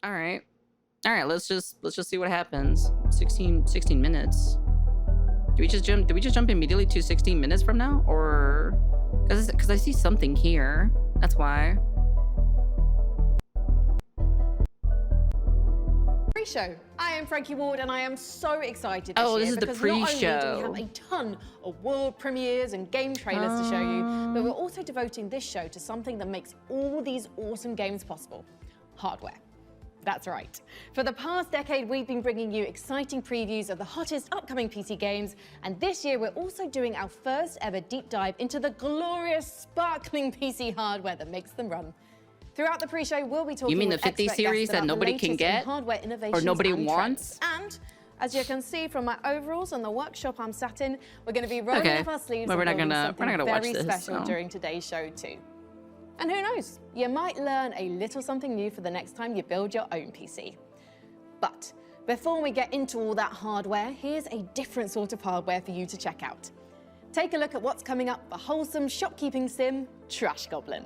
All right. All right, let's just see what happens. 16 minutes. Do we just jump immediately to 16 minutes from now, or cuz I see something here. That's why. Pre-show. I am Frankie Ward and I am so excited this Oh, year this is the because not only do pre-show. we have a ton of world premieres and game trailers to show you, but we're also devoting this show to something that makes all these awesome games possible: hardware. That's right. For the past decade, we've been bringing you exciting previews of the hottest upcoming PC games, and this year we're also doing our first ever deep dive into the glorious, sparkling PC hardware that makes them run. Throughout the pre-show, we'll be talking You mean the with 50 expert series guests that about the nobody can latest in get? hardware innovations Or nobody and wants? trends. And as you can see from my overalls and the workshop I'm sat in, we're going to be rolling up our sleeves Well, and we're not building gonna something watch very this, special so. during today's show too. And who knows, you might learn a little something new for the next time you build your own PC. But before we get into all that hardware, here's a different sort of hardware for you to check out. Take a look at what's coming up for wholesome shopkeeping sim, Trash Goblin.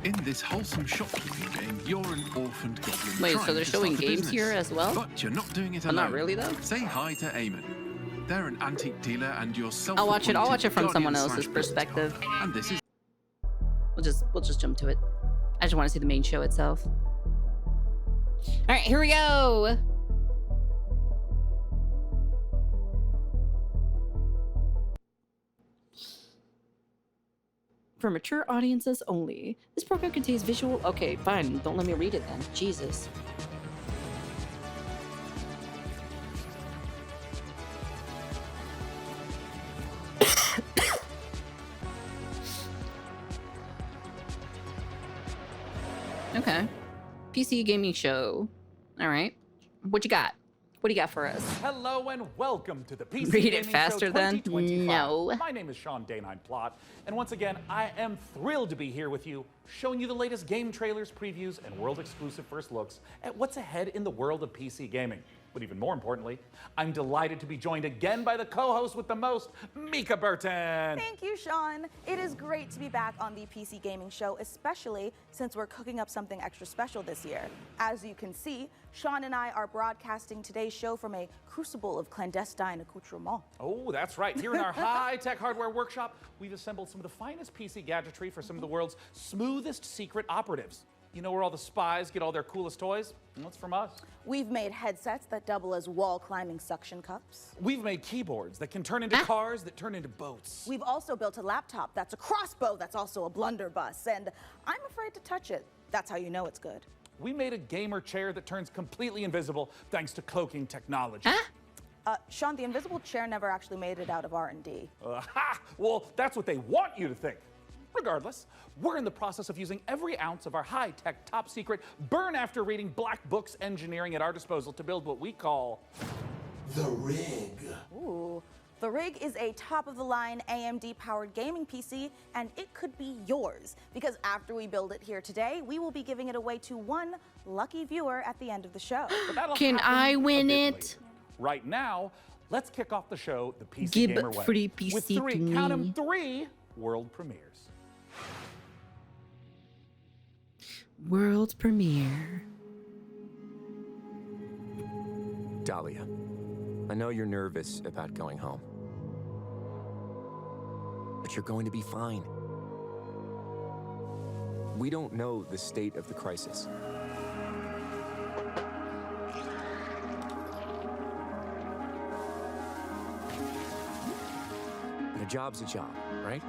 In this wholesome shopkeeping game, you're an orphaned goblin. Wait, so trying they're to showing start a games business. here as well? But you're not doing it But alone. not really, though? Say hi to Eamon. They're an antique dealer and your self I'll watch it from someone else's perspective. And this is We'll just jump to it. I just want to see the main show itself. All right, here we go. For mature audiences only. This program contains visual... Okay, fine. Don't let me read it then. Jesus. Okay. PC gaming show. All right. What you got? What do you got for us? Hello and welcome to the PC Read it Gaming faster Show then? 2025. No. My name is Sean Day9 Plot, and once again, I am thrilled to be here with you, showing you the latest game trailers, previews, and world-exclusive first looks at what's ahead in the world of PC gaming. But even more importantly, I'm delighted to be joined again by the co-host with the most, Mika Burton. Thank you, Sean. It is great to be back on the PC Gaming Show, especially since we're cooking up something extra special this year. As you can see, Sean and I are broadcasting today's show from a crucible of clandestine accoutrement. Oh, that's right. Here in our high-tech hardware workshop, we've assembled some of the finest PC gadgetry for some of the world's smoothest secret operatives. You know where all the spies get all their coolest toys? Well, it's from us. We've made headsets that double as wall-climbing suction cups. We've made keyboards that can turn into cars that turn into boats. We've also built a laptop that's a crossbow that's also a blunderbuss, and I'm afraid to touch it. That's how you know it's good. We made a gamer chair that turns completely invisible thanks to cloaking technology. Sean, the invisible chair never actually made it out of R&D. Well, that's what they want you to think. Regardless, we're in the process of using every ounce of our high-tech, top-secret, burn-after-reading black books engineering at our disposal to build what we call The Rig. Ooh. The Rig is a top-of-the-line AMD-powered gaming PC, and it could be yours. Because after we build it here today, we will be giving it away to one lucky viewer at the end of the show. But that'll Can happen I a win bit it? later. Right now, let's kick off the show the PC Give Gamer way. free PC with three, to count me. 'em, 3 world premieres. World premiere. Dahlia, I know you're nervous about going home. But you're going to be fine. We don't know the state of the crisis. And a job's a job, right?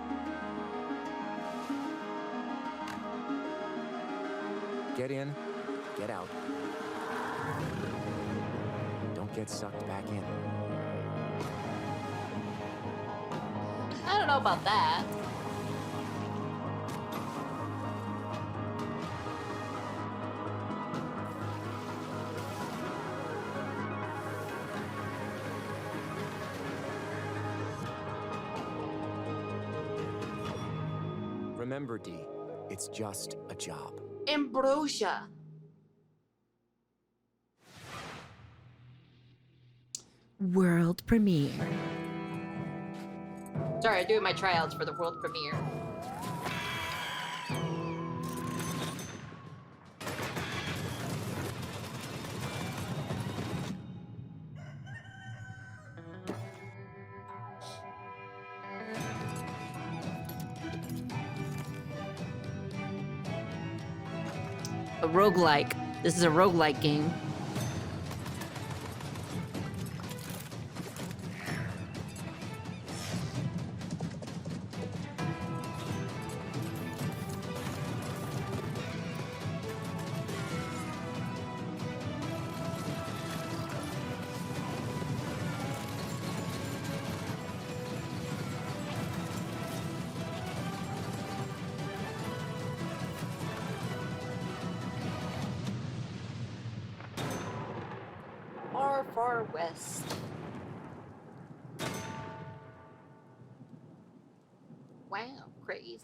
Get in, get out. Don't get sucked back in. I don't know about that. Remember, Dee, it's just a job. Ambrosia. World premiere. Sorry, I'm doing my tryouts for the world premiere. A roguelike. This is a roguelike game. Far west. Wow, crazy.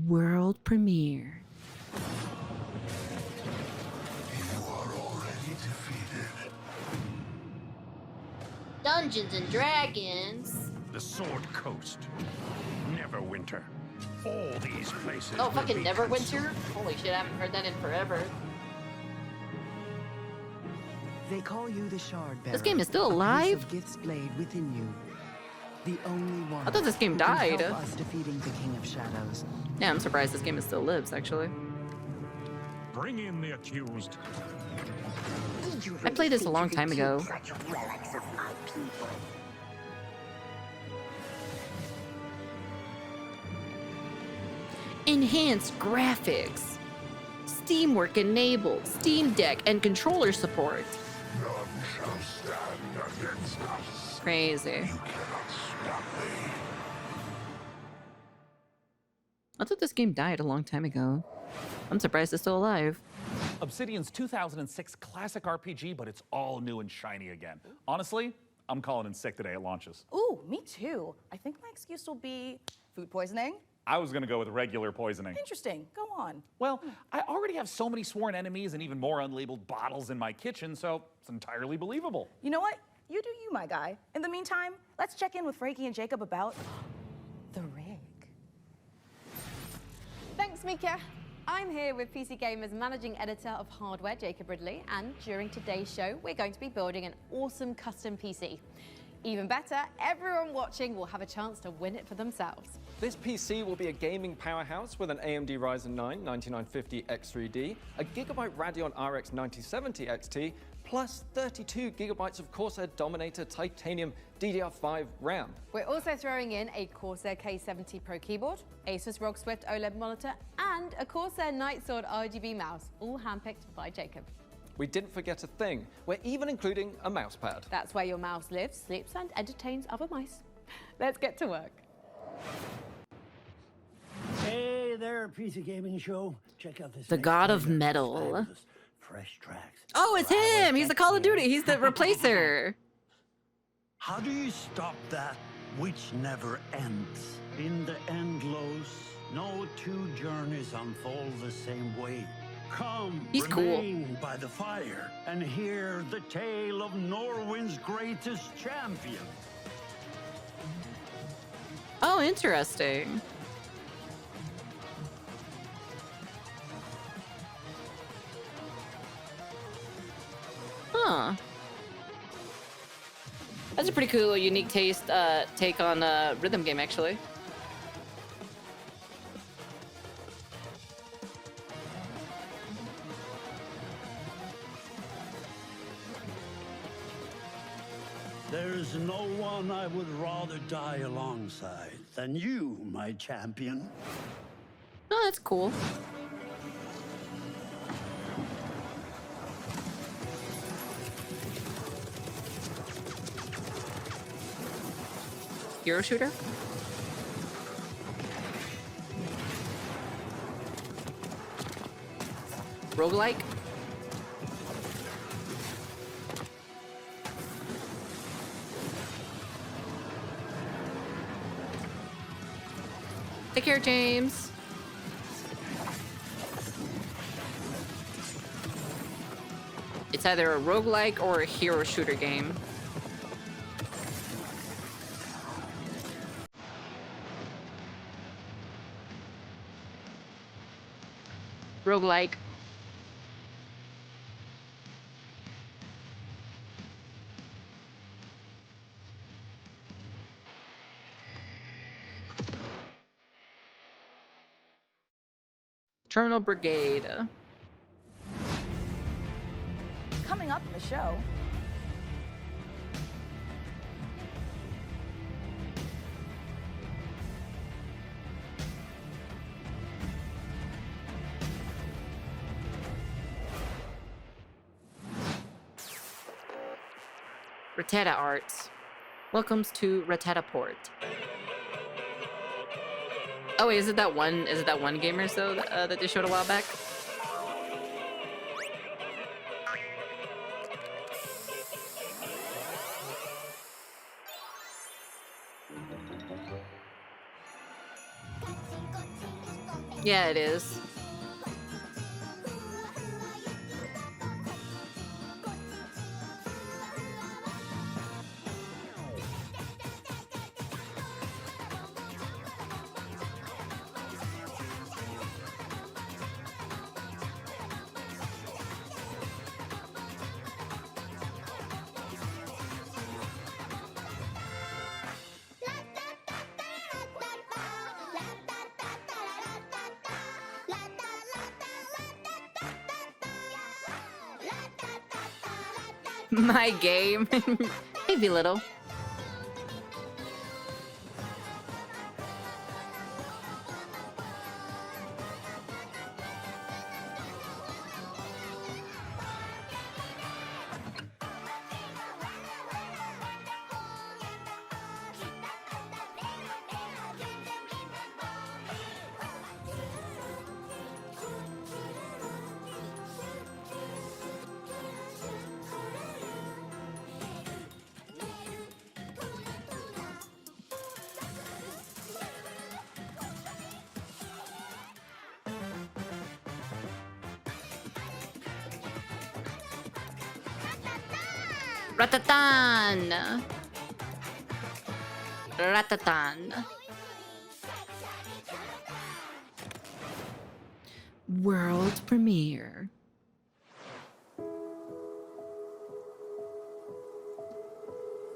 World premiere. You are already defeated. Dungeons and Dragons. The Sword Coast. Neverwinter. All these places. Oh, will fucking be Neverwinter? Holy shit, I haven't heard that in forever. They call you the Shard Bearer. This game is still a piece alive? of Gith's blade within you. The only one. I thought this game who can died. help us defeating the King of Shadows. Yeah, I'm surprised this game is still lives, actually. Bring in the accused. I played this a long time ago. Such relics of my people. Enhanced graphics. Steamwork enabled, Steam Deck, and controller support. None shall stand against us. Crazy. You cannot stop me. I thought this game died a long time ago. I'm surprised it's still alive. Obsidian's 2006 classic RPG, but it's all new and shiny again. Honestly, I'm calling in sick the day it launches. Ooh, me too. I think my excuse will be food poisoning. I was gonna go with regular poisoning. Interesting. Go on. Well, I already have so many sworn enemies and even more unlabeled bottles in my kitchen, so it's entirely believable. You know what? You do you, my guy. In the meantime, let's check in with Frankie and Jacob about the rig. Thanks, Mika. I'm here with PC Gamer's managing editor of hardware, Jacob Ridley, and during today's show, we're going to be building an awesome custom PC. Even better, everyone watching will have a chance to win it for themselves. This PC will be a gaming powerhouse with an AMD Ryzen 9 9950 X3D, a Gigabyte Radeon RX 9070 XT, plus 32 gigabytes of Corsair Dominator Titanium DDR5 RAM. We're also throwing in a Corsair K70 Pro keyboard, Asus ROG Swift OLED monitor, and a Corsair Nightsword RGB mouse, all handpicked by Jacob. We didn't forget a thing. We're even including a mouse pad. That's where your mouse lives, sleeps, and entertains other mice. Let's get to work. Hey there, PC Gaming Show. Check out this. The next God of trailer. Metal. Fabulous. Fresh tracks. Oh, it's him! He's the Call of Duty. He's the replacer. How do you stop that which never ends? In the endless, no two journeys unfold the same way. Come, He's cool. remain by the fire and hear the tale of Norwind's greatest champion. Oh, interesting. Huh. That's a pretty cool, unique take on a rhythm game, actually. There's no one I would rather die alongside than you, my champion. Oh, that's cool. Hero shooter? Roguelike? Take care, James. It's either a roguelike or a hero shooter game. Roguelike. Terminal Brigade. Coming up in the show, Rattata Arts. Welcomes to Rattata Port. Oh wait, is it that one gamer though that they showed a while back? Yeah, it is. My game. Maybe little. Ratatan! Ratatan. World premiere.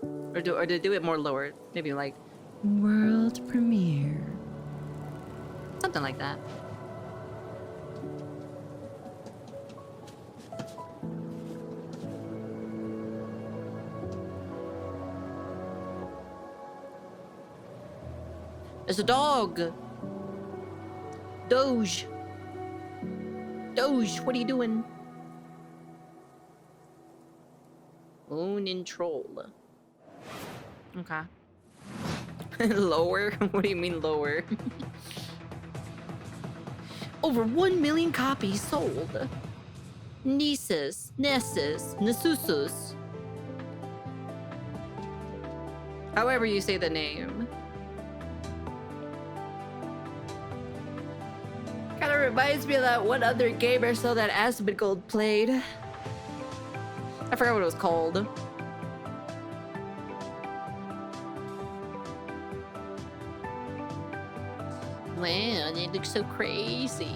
Or do it more lower. Maybe like world premiere. Something like that. There's a dog. Doge. Doge, what are you doing? Moon and troll. Okay. Lower? What do you mean lower? Over 1 million copies sold. Nessus, Nessusus. However you say the name. Kinda reminds me of that one other game or so that Asmongold played. I forgot what it was called. Man, it looks so crazy.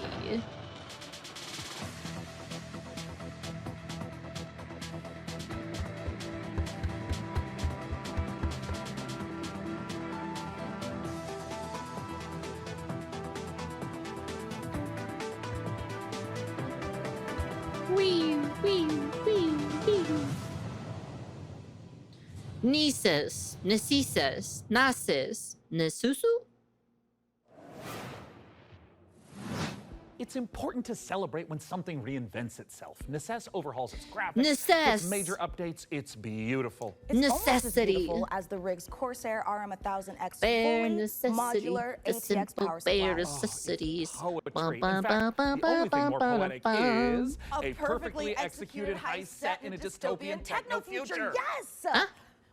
Nessus, Nessus, Nasus, Nessusu? It's important to celebrate when something reinvents itself. Nessus overhauls its graphics, Nessus. its major updates. It's beautiful. it's Necessity. almost as beautiful as the rig's Corsair RM1000X Bare fully necessity, modular a ATX simple power bare supply. necessities. Poetry. In fact, the only thing more poetic is a perfectly executed heist set in a dystopian techno future. Yes! Huh?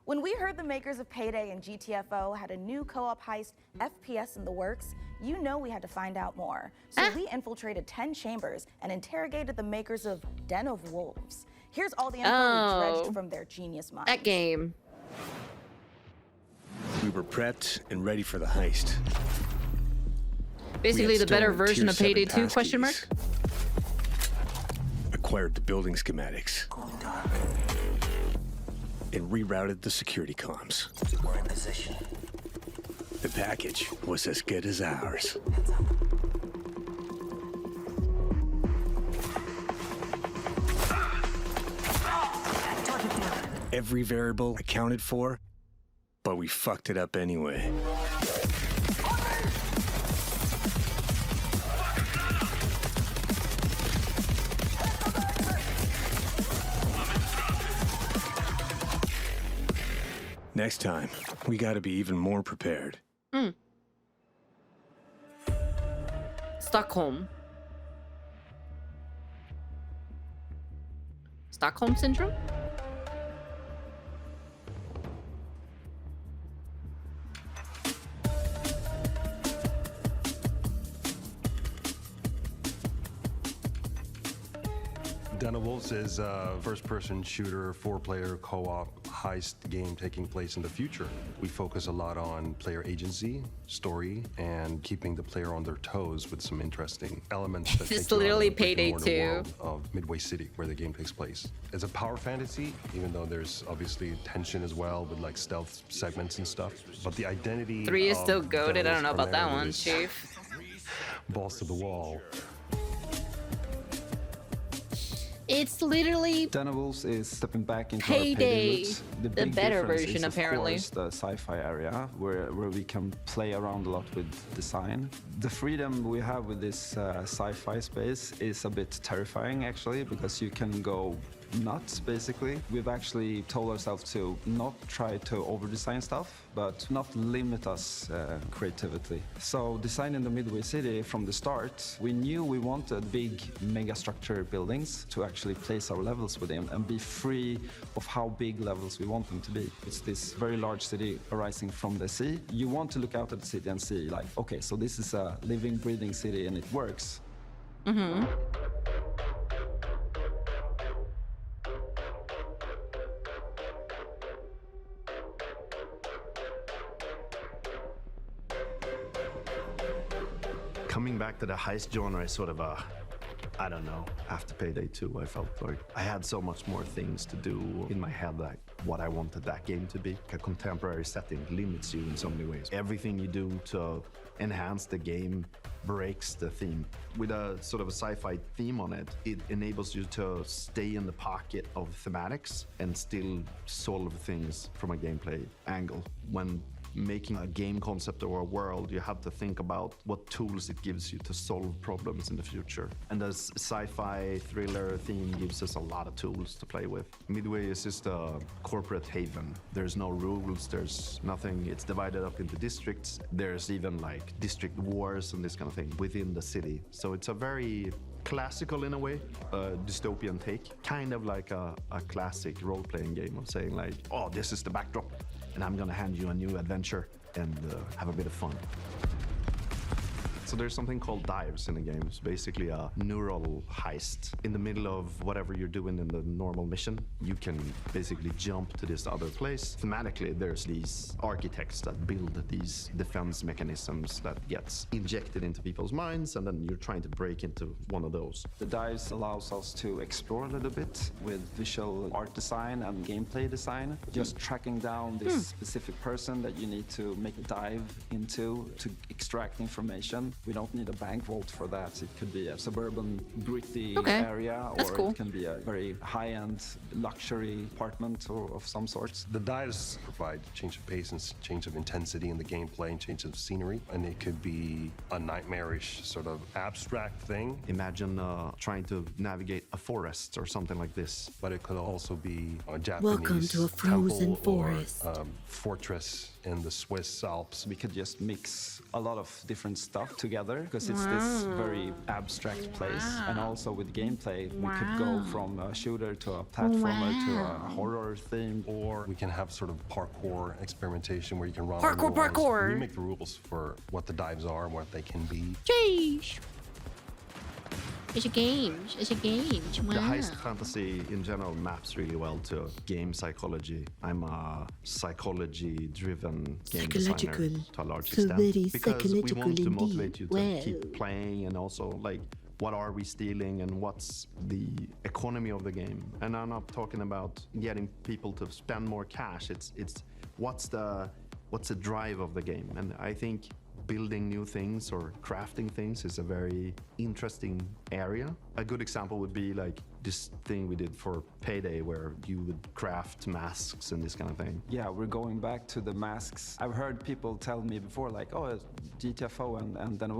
When we heard the makers of Payday and GTFO had a new co-op heist FPS in the works, you know we had to find out more. So we infiltrated 10 chambers and interrogated the makers of Den of Wolves. Here's all the info we dredged from their genius minds. That game. We were prepped and ready for the heist. Basically the better version of Payday 2, question mark? Acquired the building schematics. And rerouted the security comms. We're in position. The package was as good as ours. every variable accounted for, but we fucked it up anyway. Next time, we gotta be even more prepared. Stockholm. Stockholm Syndrome? Vods is a first-person shooter, four-player co-op heist game taking place in the future. We focus a lot on player agency, story, and keeping the player on their toes with some interesting elements that It's take you out of literally the brick-and-mortar Payday 2. world of Midway City, where the game takes place. It's a power fantasy, even though there's obviously tension as well with like stealth segments and stuff. But the identity 3 is of still goated. I don't know about that primarily one, is Chief. balls to the wall. It's literally Vods is stepping back into Payday, our roots. the big better difference version, is, apparently. Of course, the sci-fi area where we can play around a lot with design. The freedom we have with this sci-fi space is a bit terrifying, actually, because you can go nuts, basically. We've actually told ourselves to not try to over-design stuff, but not limit us creativity. So designing the Midway City from the start, we knew we wanted big mega-structure buildings to actually place our levels within and be free of how big levels we want them to be. It's this very large city arising from the sea. You want to look out at the city and see, like, okay, so this is a living, breathing city and it works. Mm-hmm. Coming back to the heist genre is sort of a, I don't know, after Payday 2, I felt like I had so much more things to do in my head, like what I wanted that game to be. A contemporary setting limits you in so many ways. Everything you do to enhance the game breaks the theme. With a sort of a sci-fi theme on it, it enables you to stay in the pocket of thematics and still solve things from a gameplay angle. When making a game concept or a world, you have to think about what tools it gives you to solve problems in the future. And the sci-fi thriller theme gives us a lot of tools to play with. Midway is just a corporate haven. There's no rules, there's nothing. It's divided up into districts. There's even like district wars and this kind of thing within the city. So it's a very classical in a way, a dystopian take. Kind of like a classic role-playing game of saying like, oh, this is the backdrop, and I'm gonna hand you a new adventure and have a bit of fun. So there's something called dives in the game. It's basically a neural heist. In the middle of whatever you're doing in the normal mission, you can basically jump to this other place. Thematically, there's these architects that build these defense mechanisms that gets injected into people's minds, and then you're trying to break into one of those. The dives allows us to explore a little bit with visual art design and gameplay design. Just tracking down this specific person that you need to make a dive into to extract information. We don't need a bank vault for that. It could be a suburban, gritty area, or it can be a very high-end luxury apartment or of some sort. The dives provide change of pace and change of intensity in the gameplay and change of scenery, and it could be a nightmarish sort of abstract thing. Imagine trying to navigate a forest or something like this. But it could also be a Japanese Welcome to a frozen forest. Or, fortress in the Swiss Alps. We could just mix a lot of different stuff together because it's this very abstract place. And also with gameplay, we could go from a shooter to a platformer to a horror theme. Or we can have sort of parkour experimentation where you can run Parkour. We make the rules for what the dives are and what they can be. Jeez. It's a game. It's a game. Wow. The heist fantasy in general maps really well to game psychology. I'm a psychology-driven game designer to a large extent because we want to motivate you to keep playing, and also like what are we stealing and what's the economy of the game. And I'm not talking about getting people to spend more cash. It's what's the drive of the game. And I think building new things or crafting things is a very interesting area A good example would be like this thing we did for Payday where you would craft masks and this kind of thing. Yeah, we're going back to the masks. I've heard people tell me before, like, oh, GTFO and then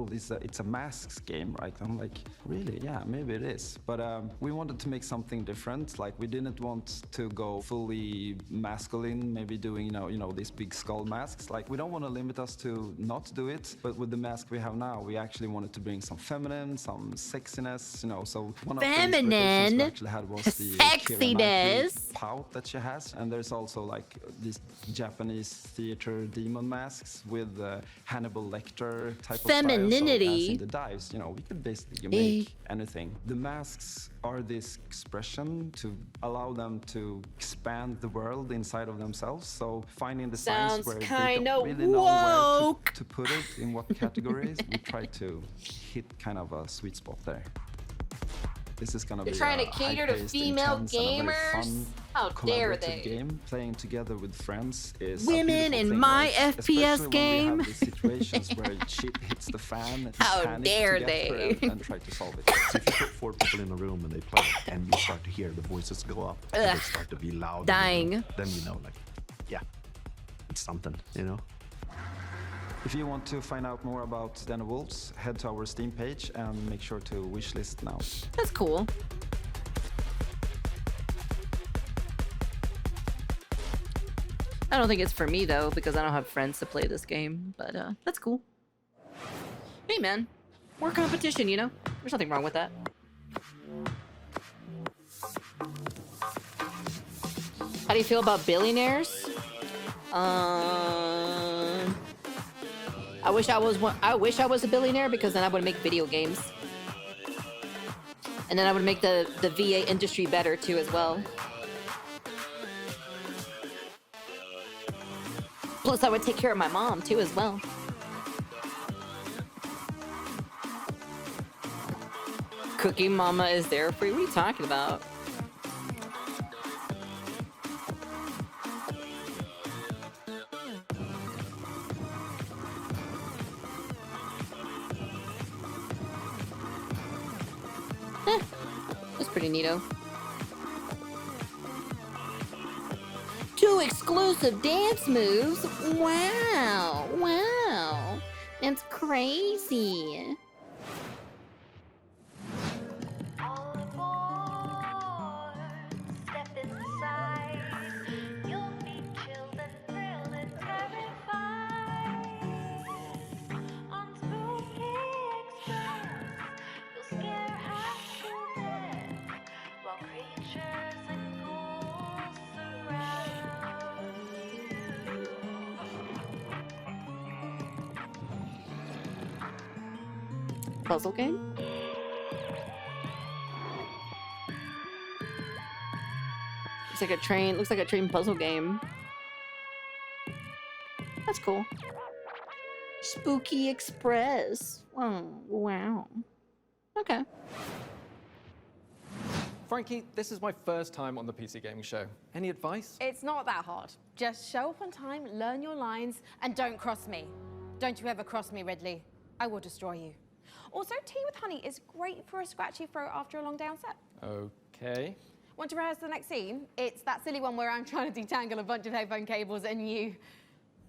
it's a masks game, right? I'm like, really? Yeah, maybe it is. But we wanted to make something different. Like, we didn't want to go fully masculine, maybe doing, you know, these big skull masks. Like, we don't want to limit us to not do it, but with the mask we have now, we actually wanted to bring some feminine, some sexiness, you know. So one of the inspirations we actually had was the Keira Knightley pout that she has, and there's also like these Japanese theater demon masks with Hannibal Lecter type of femininity. Style. So as in the dives, you know, we could basically make anything. The masks are this expression to allow them to expand the world inside of themselves. So finding the signs where they don't really know where to put it in what categories, we try to hit kind of a sweet spot there. This is gonna be trying to cater to female gamers. How dare they? Game. Playing together with friends is women in thing, my right? FPS game. When we have these situations where shit hits the fan. And how dare they? And try to solve it. So if you put 4 people in a room and they play, and you start to hear the voices go up, and they start to be loud, dying. Then you know, like, yeah, it's something, you know. If you want to find out more about Den of Wolves, head to our Steam page and make sure to wishlist now. That's cool. I don't think it's for me though, because I don't have friends to play this game, but that's cool. Hey man, more competition, you know? There's nothing wrong with that. How do you feel about billionaires? I wish I was one. I wish I was a billionaire because then I would make video games, and then I would make the VA industry better too as well. Plus, I would take care of my mom too as well. Cookie Mama is there for you. What are you talking about? That's pretty neato. 2 exclusive dance moves. Wow, wow, that's crazy. Puzzle game? Looks like a train puzzle game. That's cool. Spooky Express. Oh, wow. Okay. Frankie, this is my first time on the PC Gaming Show. Any advice? It's not that hard. Just show up on time, learn your lines, and don't cross me. Don't you ever cross me, Ridley. I will destroy you. Also, tea with honey is great for a scratchy throat after a long day on set. Okay. Want to rehearse the next scene? It's that silly one where I'm trying to detangle a bunch of headphone cables and you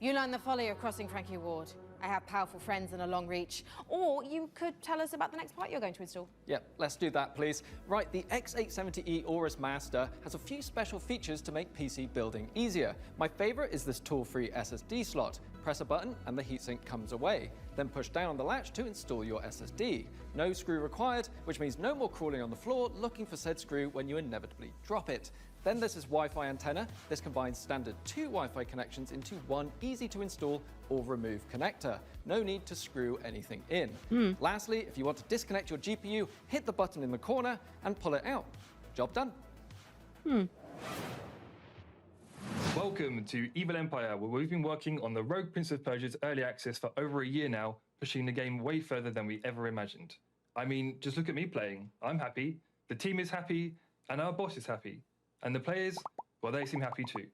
learn the folly of crossing Frankie Ward. I have powerful friends and a long reach. Or you could tell us about the next part you're going to install. Yeah, let's do that, please. Right, the X870E Aorus Master has a few special features to make PC building easier. My favorite is this tool-free SSD slot. Press a button and the heatsink comes away. Then push down on the latch to install your SSD. No screw required, which means no more crawling on the floor looking for said screw when you inevitably drop it. Then there's this Wi-Fi antenna. This combines standard 2 Wi-Fi connections into one easy to install or remove connector. No need to screw anything in. Lastly, if you want to disconnect your GPU, hit the button in the corner and pull it out. Job done. Welcome to Evil Empire, where we've been working on the Rogue Prince of Persia's early access for over a year now, pushing the game way further than we ever imagined. I mean, just look at me playing. I'm happy, the team is happy, and our boss is happy. And the players, well, they seem happy too.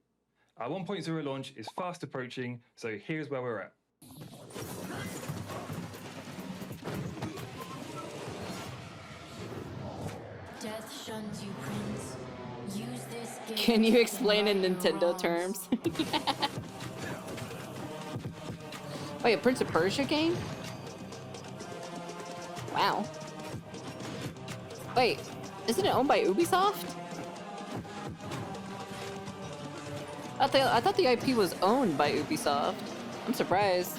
Our 1.0 launch is fast approaching, so here's where we're at. shuns you, Prince. Use this gift. Can you to explain in right your Nintendo wrongs. terms? Wait, a Prince of Persia game? Wow. Wait, isn't it owned by Ubisoft? I thought the IP was owned by Ubisoft. I'm surprised.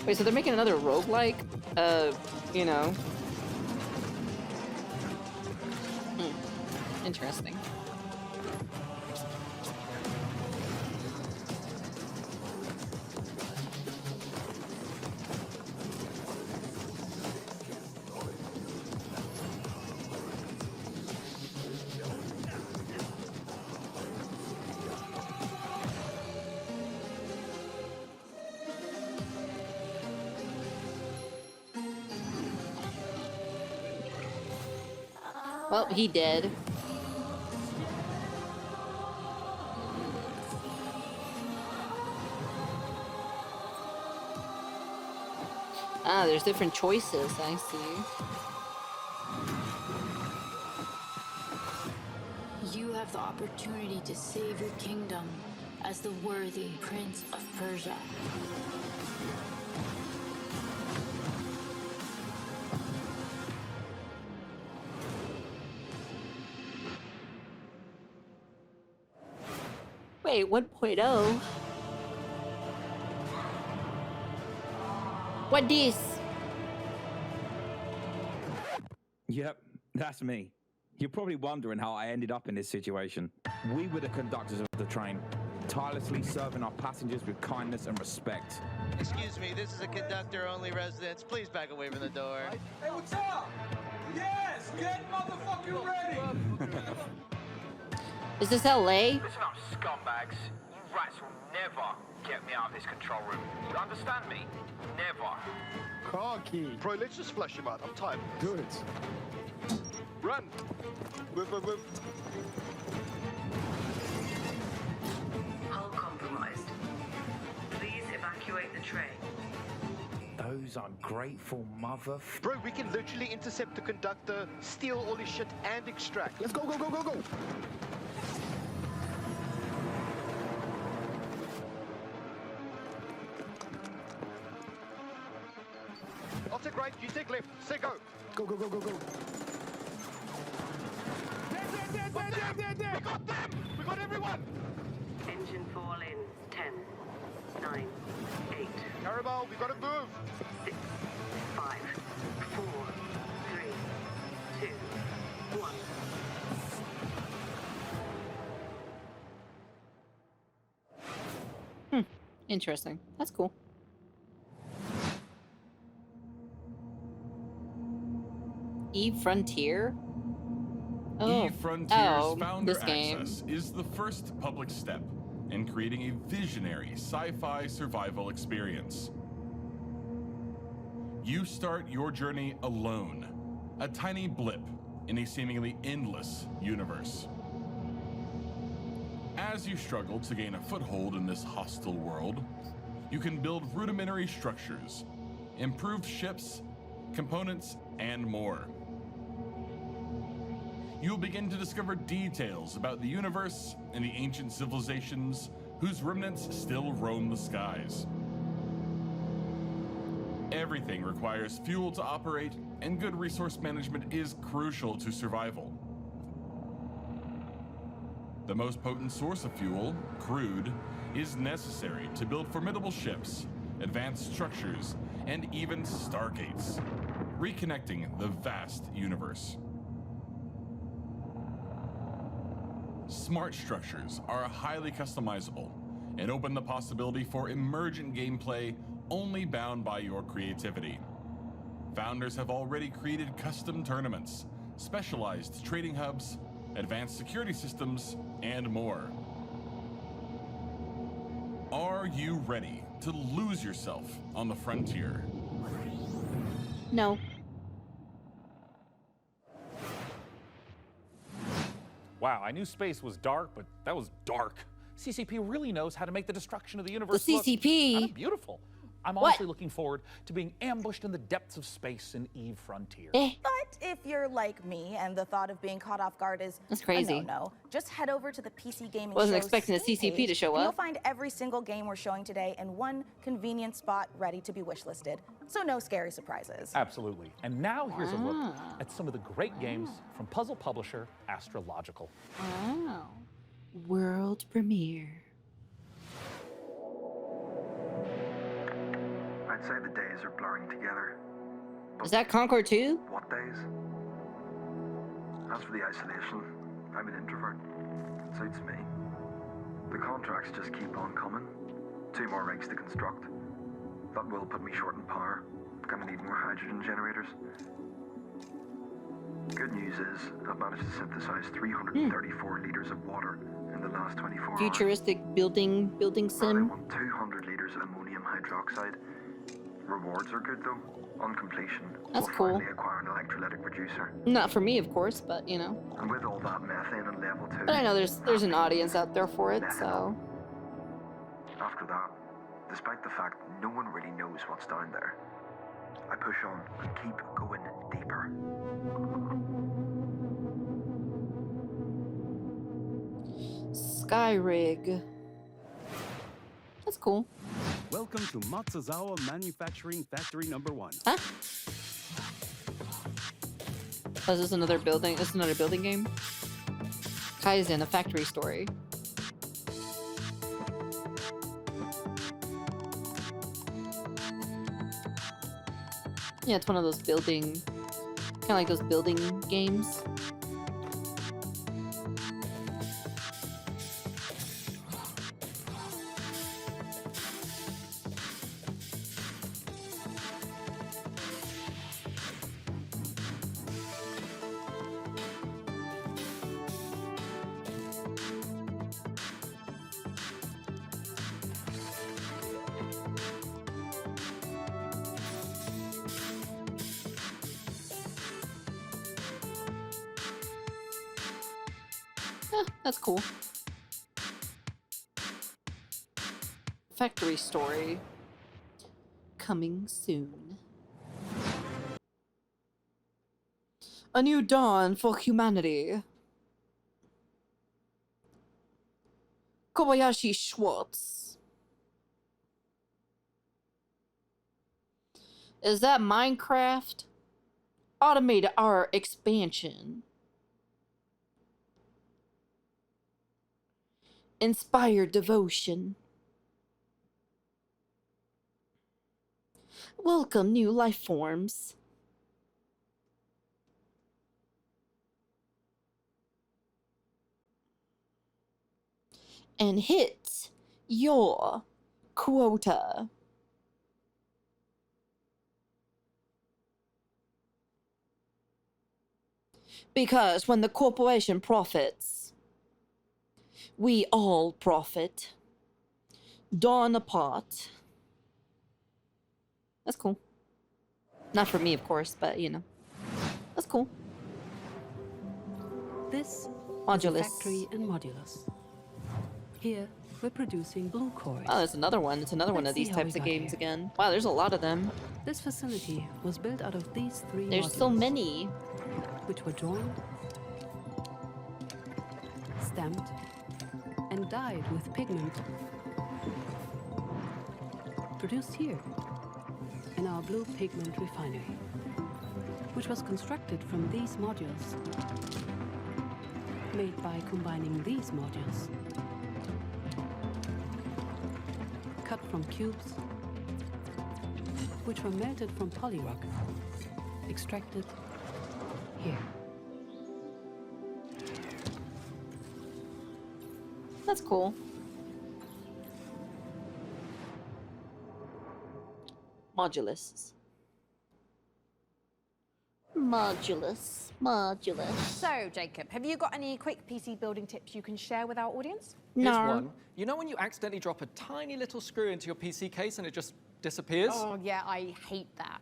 Wait, so they're making another roguelike? You know. Interesting. Well, he did. Ah, there's different choices, I see. You have the opportunity to save your kingdom as the worthy Prince of Persia. Wait, 1.0? What this? Yep, that's me. You're probably wondering how I ended up in this situation. We were the conductors of the train, tirelessly serving our passengers with kindness and respect. Excuse me, this is a conductor-only residence. Please back away from the door. Hey, what's up? Yes, get motherfucking ready! Is this LA? Listen up, scumbags. You rats will never get me out of this control room. You understand me? Never. Car key. Bro, let's just flush him out. I'm tired. Good. Run. Whip, whip, whip. Hull compromised. Please evacuate the train. Those ungrateful mother... Bro, we can literally intercept the conductor, steal all his shit, and extract. Let's go, go, go, go, go. I'll take right, you take left. Say go. Go, go, go, go, go. There. We got them! We got everyone! Engine fall in 10, 9, 8. Carabao, we gotta move. 6, 5, 4, 3, 2, 1. Interesting. That's cool. Eve Frontier? Oh. Eve Frontier's Founder this game. Access is the first public step in creating a visionary sci-fi survival experience. You start your journey alone, a tiny blip in a seemingly endless universe. As you struggle to gain a foothold in this hostile world, you can build rudimentary structures, improved ships, components, and more. You'll begin to discover details about the universe and the ancient civilizations whose remnants still roam the skies. Everything requires fuel to operate, and good resource management is crucial to survival. The most potent source of fuel, crude, is necessary to build formidable ships, advanced structures, and even stargates, reconnecting the vast universe. Smart structures are highly customizable and open the possibility for emergent gameplay only bound by your creativity. Founders have already created custom tournaments, specialized trading hubs, advanced security systems, and more. Are you ready to lose yourself on the frontier? No. Wow, I knew space was dark, but that was dark. CCP really knows how to make the destruction of the universe The CCP. look kinda beautiful. I'm honestly looking forward to being ambushed in the depths of space in EVE Frontier. But if you're like me and the thought of being caught off guard is That's crazy. a no-no, just head over to the PC Gaming Wasn't Show expecting the Steam CCP page, to show and you'll up. find every single game we're showing today in one convenient spot ready to be wishlisted. So no scary surprises. Absolutely. And now here's a look at some of the great games from puzzle publisher Astrological. Wow. World premiere. I'd say the days are blurring together. Is that Concord 2? What days? As for the isolation, I'm an introvert. It suits me. The contracts just keep on coming. 2 more rigs to construct. That will put me short in power. Gonna need more hydrogen generators. Good news is, I've managed to synthesize 334 liters of water in the last 24 hours. Futuristic building I sim. want 200 liters of ammonium hydroxide. Rewards are good though. On completion, That's we'll cool. finally acquire an electrolytic reducer. Not for me, of course, but you know. And with all that methane on level 2. But I know there's an audience out there for it, so. After that, despite the fact no one really knows what's down there, I push on and keep going deeper. Skyrig. That's cool. Welcome to Matsuzawa Manufacturing Factory Number 1. Huh? Oh, is this another building? This is another building game? Kaizen, a factory story. Yeah, it's one of those building, kind of like those building games. That's cool. Factory story. Coming soon. A new dawn for humanity. Kobayashi Schwartz. Is that Minecraft? Automated art expansion. Inspired devotion. Welcome new life forms. And hit your quota. Because when the corporation profits, we all profit. Dawn apart. That's cool. Not for me, of course, but you know. That's cool. This Modulus. is a factory in Modulus. Here, we're producing blue cores. Oh, there's another one. It's another one of these types of games again. Wow, there's a lot of them. This facility was built out of these 3 There's modules, so many. which were joined, stamped, and dyed with pigment. Produced here, in our blue pigment refinery, which was constructed from these modules, made by combining these modules, cut from cubes, which were melted from polyrock, extracted here. That's cool. Modulus. Modulus. So, Jacob, have you got any quick PC building tips you can share with our audience? Here's one. You know when you accidentally drop a tiny little screw into your PC case and it just disappears? Oh, yeah, I hate that.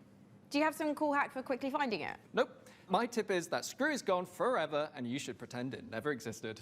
Do you have some cool hack for quickly finding it? Nope. My tip is that screw is gone forever and you should pretend it never existed.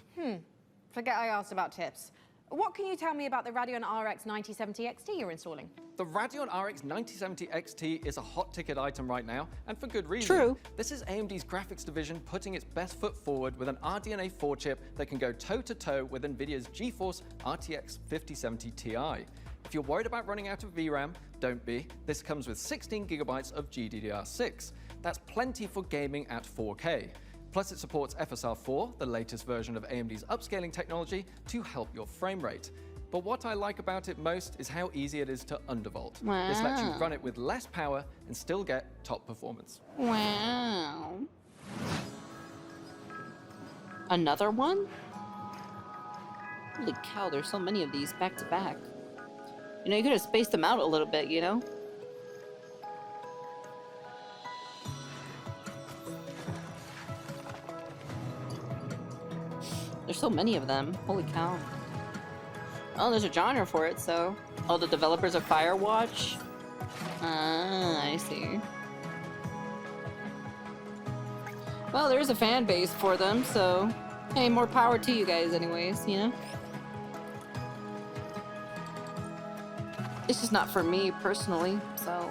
Forget I asked about tips. What can you tell me about the Radeon RX 9070 XT you're installing? The Radeon RX 9070 XT is a hot ticket item right now, and for good reason. True. This is AMD's graphics division putting its best foot forward with an RDNA 4 chip that can go toe-to-toe with NVIDIA's GeForce RTX 5070 Ti. If you're worried about running out of VRAM, don't be. This comes with 16 gigabytes of GDDR6. That's plenty for gaming at 4K. Plus, it supports FSR4, the latest version of AMD's upscaling technology, to help your frame rate. But what I like about it most is how easy it is to undervolt. This lets you Wow. run it with less power and still get top performance. Wow. Another one? Holy cow, there's so many of these back to back. You know, you could have spaced them out a little bit, you know? There's so many of them. Holy cow. Oh, there's a genre for it, so... Oh, the developers of Firewatch? Ah, I see. Well, there is a fan base for them, so... Hey, more power to you guys anyways, you know? It's just not for me, personally, so...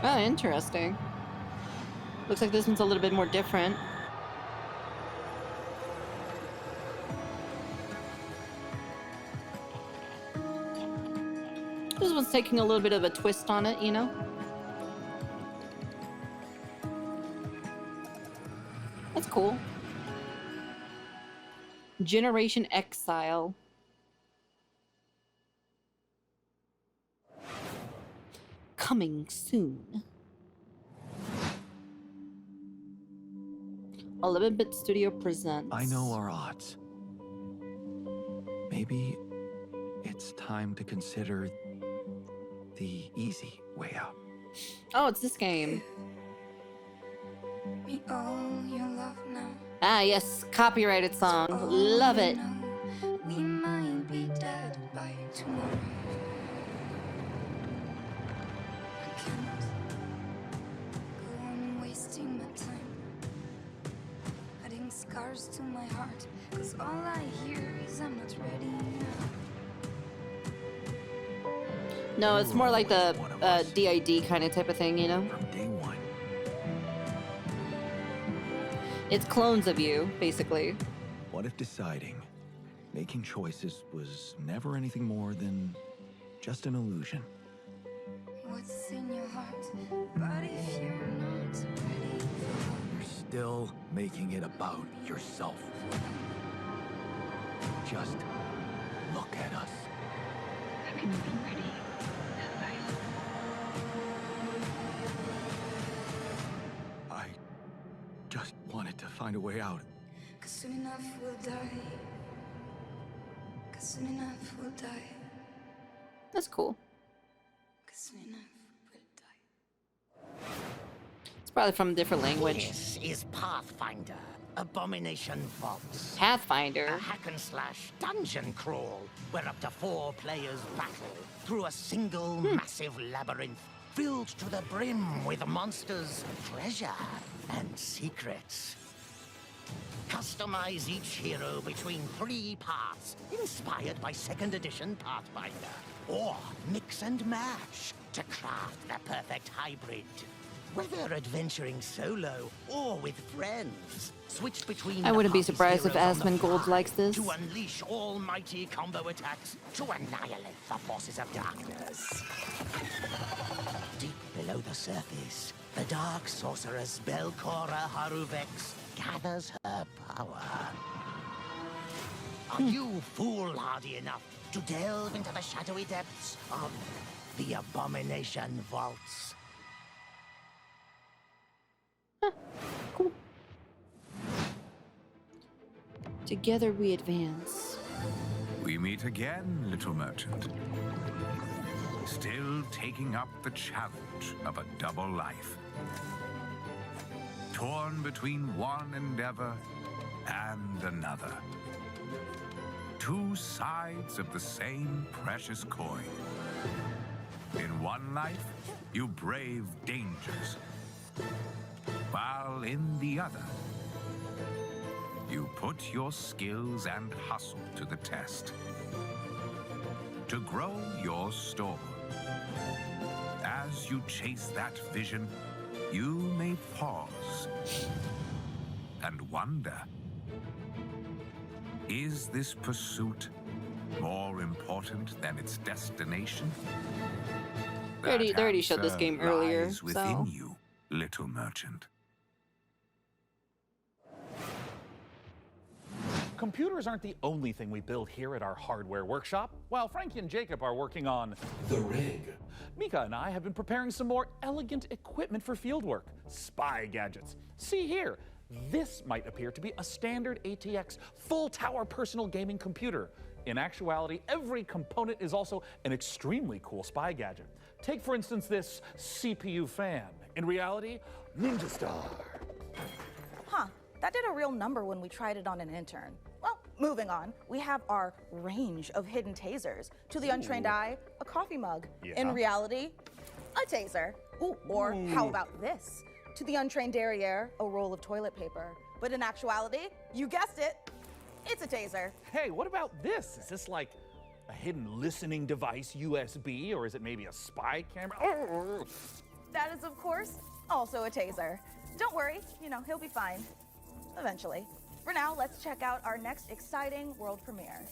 Oh, interesting. Looks like this one's a little bit more different. This one's taking a little bit of a twist on it, you know? That's cool. Generation Exile. Coming soon. 11-Bit Studio presents. I know our odds. Maybe it's time to consider the easy way out. Oh, it's this game. Me all your love now. Ah, yes, copyrighted song. Love it. We might be dead by tomorrow. I can't go on wasting my time, adding scars to my heart, 'cause all I hear is I'm not ready now. No, it's more like the DID kind of type of thing, you know? From day one. It's clones of you, basically. What if deciding, making choices was never anything more than just an illusion? What's in your heart? But if you're not ready, You're still making it about yourself. Just look at us. I can be ready. I just wanted to find a way out. 'Cause soon enough we'll die. 'Cause soon enough we'll die. That's cool. 'Cause soon enough we'll die. It's probably from a different language. This is Pathfinder, Abomination Vods. Pathfinder. A hack and slash dungeon crawl where up to 4 players battle through a single massive labyrinth filled to the brim with monsters, treasure, and secrets. Customize each hero between 3 paths, inspired by 2nd edition Pathfinder. Or mix and match to craft the perfect hybrid. Whether adventuring solo or with friends, switch between I wouldn't be surprised if heroes on the Asmongold fly likes this. to unleash almighty combo attacks to annihilate the forces of darkness. Deep below the surface, the dark sorceress Belcora Haruvex gathers her power. Are you foolhardy enough to delve into the shadowy depths of the Abomination Vaults? Cool. Together we advance. We meet again, little merchant. still taking up the challenge of a double life. Torn between one endeavor and another. Two sides of the same precious coin. In one life, you brave dangers, while in the other, you put your skills and hustle to the test to grow your store. As you chase that vision, you may pause and wonder, is this pursuit more important than its destination? They already showed this game earlier, lies within so. you, little merchant. Computers aren't the only thing we build here at our hardware workshop. While Frankie and Jacob are working on the rig, Mika and I have been preparing some more elegant equipment for fieldwork, spy gadgets. See here, this might appear to be a standard ATX full tower personal gaming computer. In actuality, every component is also an extremely cool spy gadget. Take, for instance, this CPU fan. In reality, Ninja Star. Huh, that did a real number when we tried it on an intern. Well, moving on, we have our range of hidden tasers. To the untrained eye, a coffee mug. Yeah. In reality, a taser. Ooh, or how about this? To the untrained derriere, a roll of toilet paper. But in actuality, you guessed it, it's a taser. Hey, what about this? Is this like a hidden listening device, USB, or is it maybe a spy camera? Oh. That is, of course, also a taser. Don't worry, he'll be fine. Eventually. For now, let's check out our next exciting world premiere.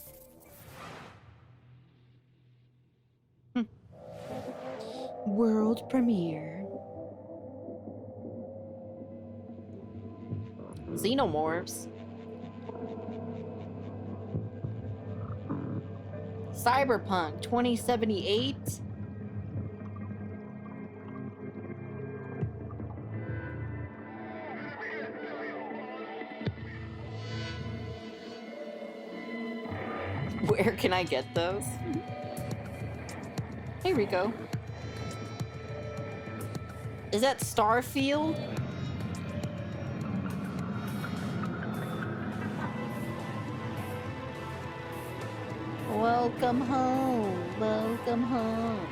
World premiere. Xenomorphs. Cyberpunk 2078. Where can I get those? Hey, Rico. Is that Starfield? Welcome home. Welcome home.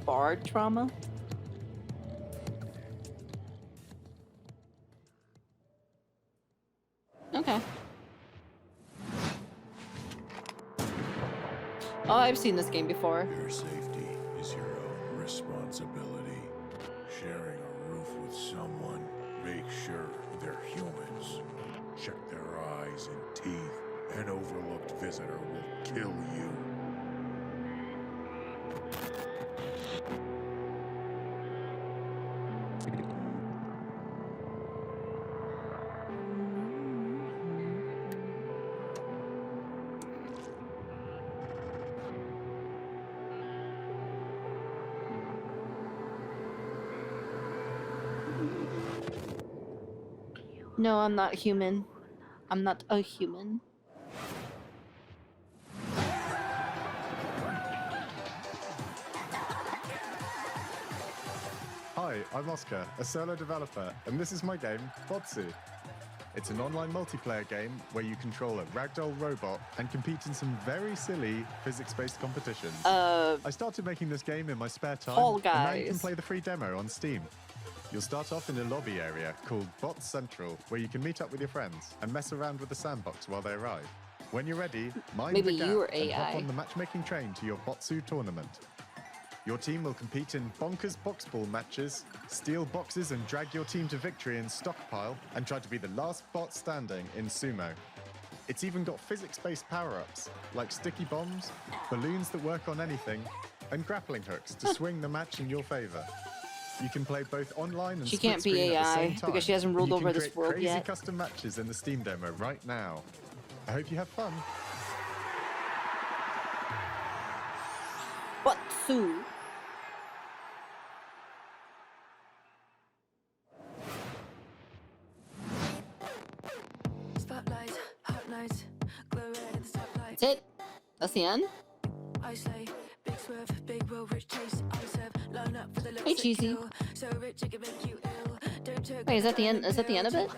Bard trauma? Okay. Oh, I've seen this game before. Your safety is your own responsibility. Sharing a roof with someone, make sure they're humans. Check their eyes and teeth. An overlooked visitor will kill you. No, I'm not human. I'm not a human. Hi, I'm Oscar, a solo developer, and this is my game, Vods. It's an online multiplayer game where you control a ragdoll robot and compete in some very silly physics-based competitions. I started making this game in my spare time, Fall and now you can Guys. play the free demo on Steam. You'll start off in a lobby area called Vods Central, where you can meet up with your friends and mess around with the sandbox while they arrive. When you're ready, mind Maybe the gap you are and hop AI. on the matchmaking train to your Botsu tournament. Your team will compete in bonkers box ball matches, steal boxes and drag your team to victory in stockpile, and try to be the last bot standing in sumo. It's even got physics-based power-ups, like sticky bombs, balloons that work on anything, and grappling hooks to swing the match in your favor. You can play both online and She split can't be screen at the AI same time. because she hasn't ruled You can over this create world crazy yet. custom matches in the Steam demo right now. I hope you have fun. Botsu. That's the end? Hey, Cheesy. Wait, is that the end? Is that the end of it?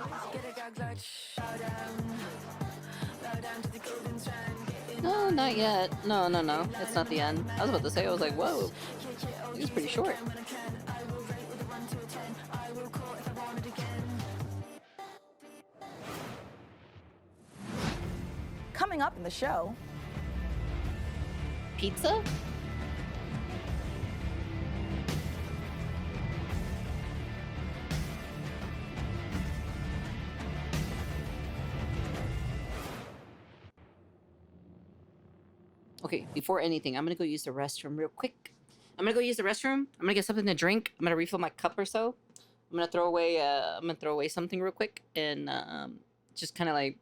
No, not yet. No, no, no. It's not the end. I was about to say, I was like, whoa. It's pretty short. Coming up in the show. Pizza? Okay, before anything, I'm gonna go use the restroom real quick. I'm gonna go use the restroom. I'm gonna get something to drink. I'm gonna refill my cup or so. I'm gonna throw away something real quick and just kind of like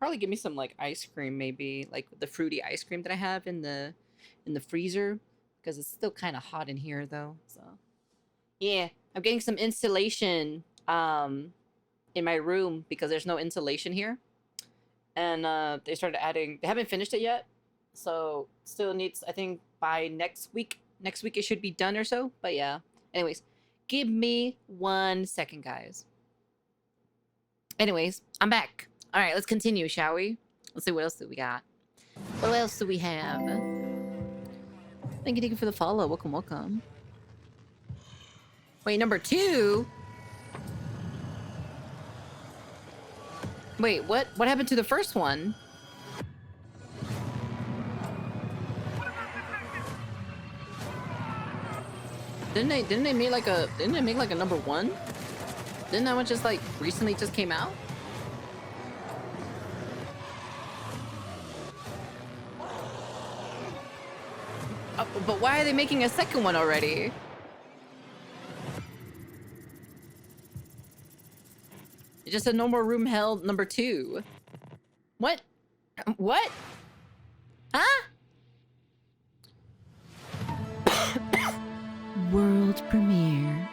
probably give me some like ice cream, maybe like the fruity ice cream that I have in the freezer because it's still kind of hot in here though. So yeah, I'm getting some insulation in my room because there's no insulation here, and they started adding. They haven't finished it yet. So still needs, I think by next week it should be done or so. But yeah, anyways, give me 1 second, guys. Anyways, I'm back. All right, let's continue, shall we? Let's see what else do we got. What else do we have? Thank you for the follow. Welcome, welcome. Wait, number 2? Wait, what happened to the first one? Didn't they make like a number 1? Didn't that one just like recently just came out? But why are they making a second one already? It just said no more room held number 2. What? What? Huh? World premiere.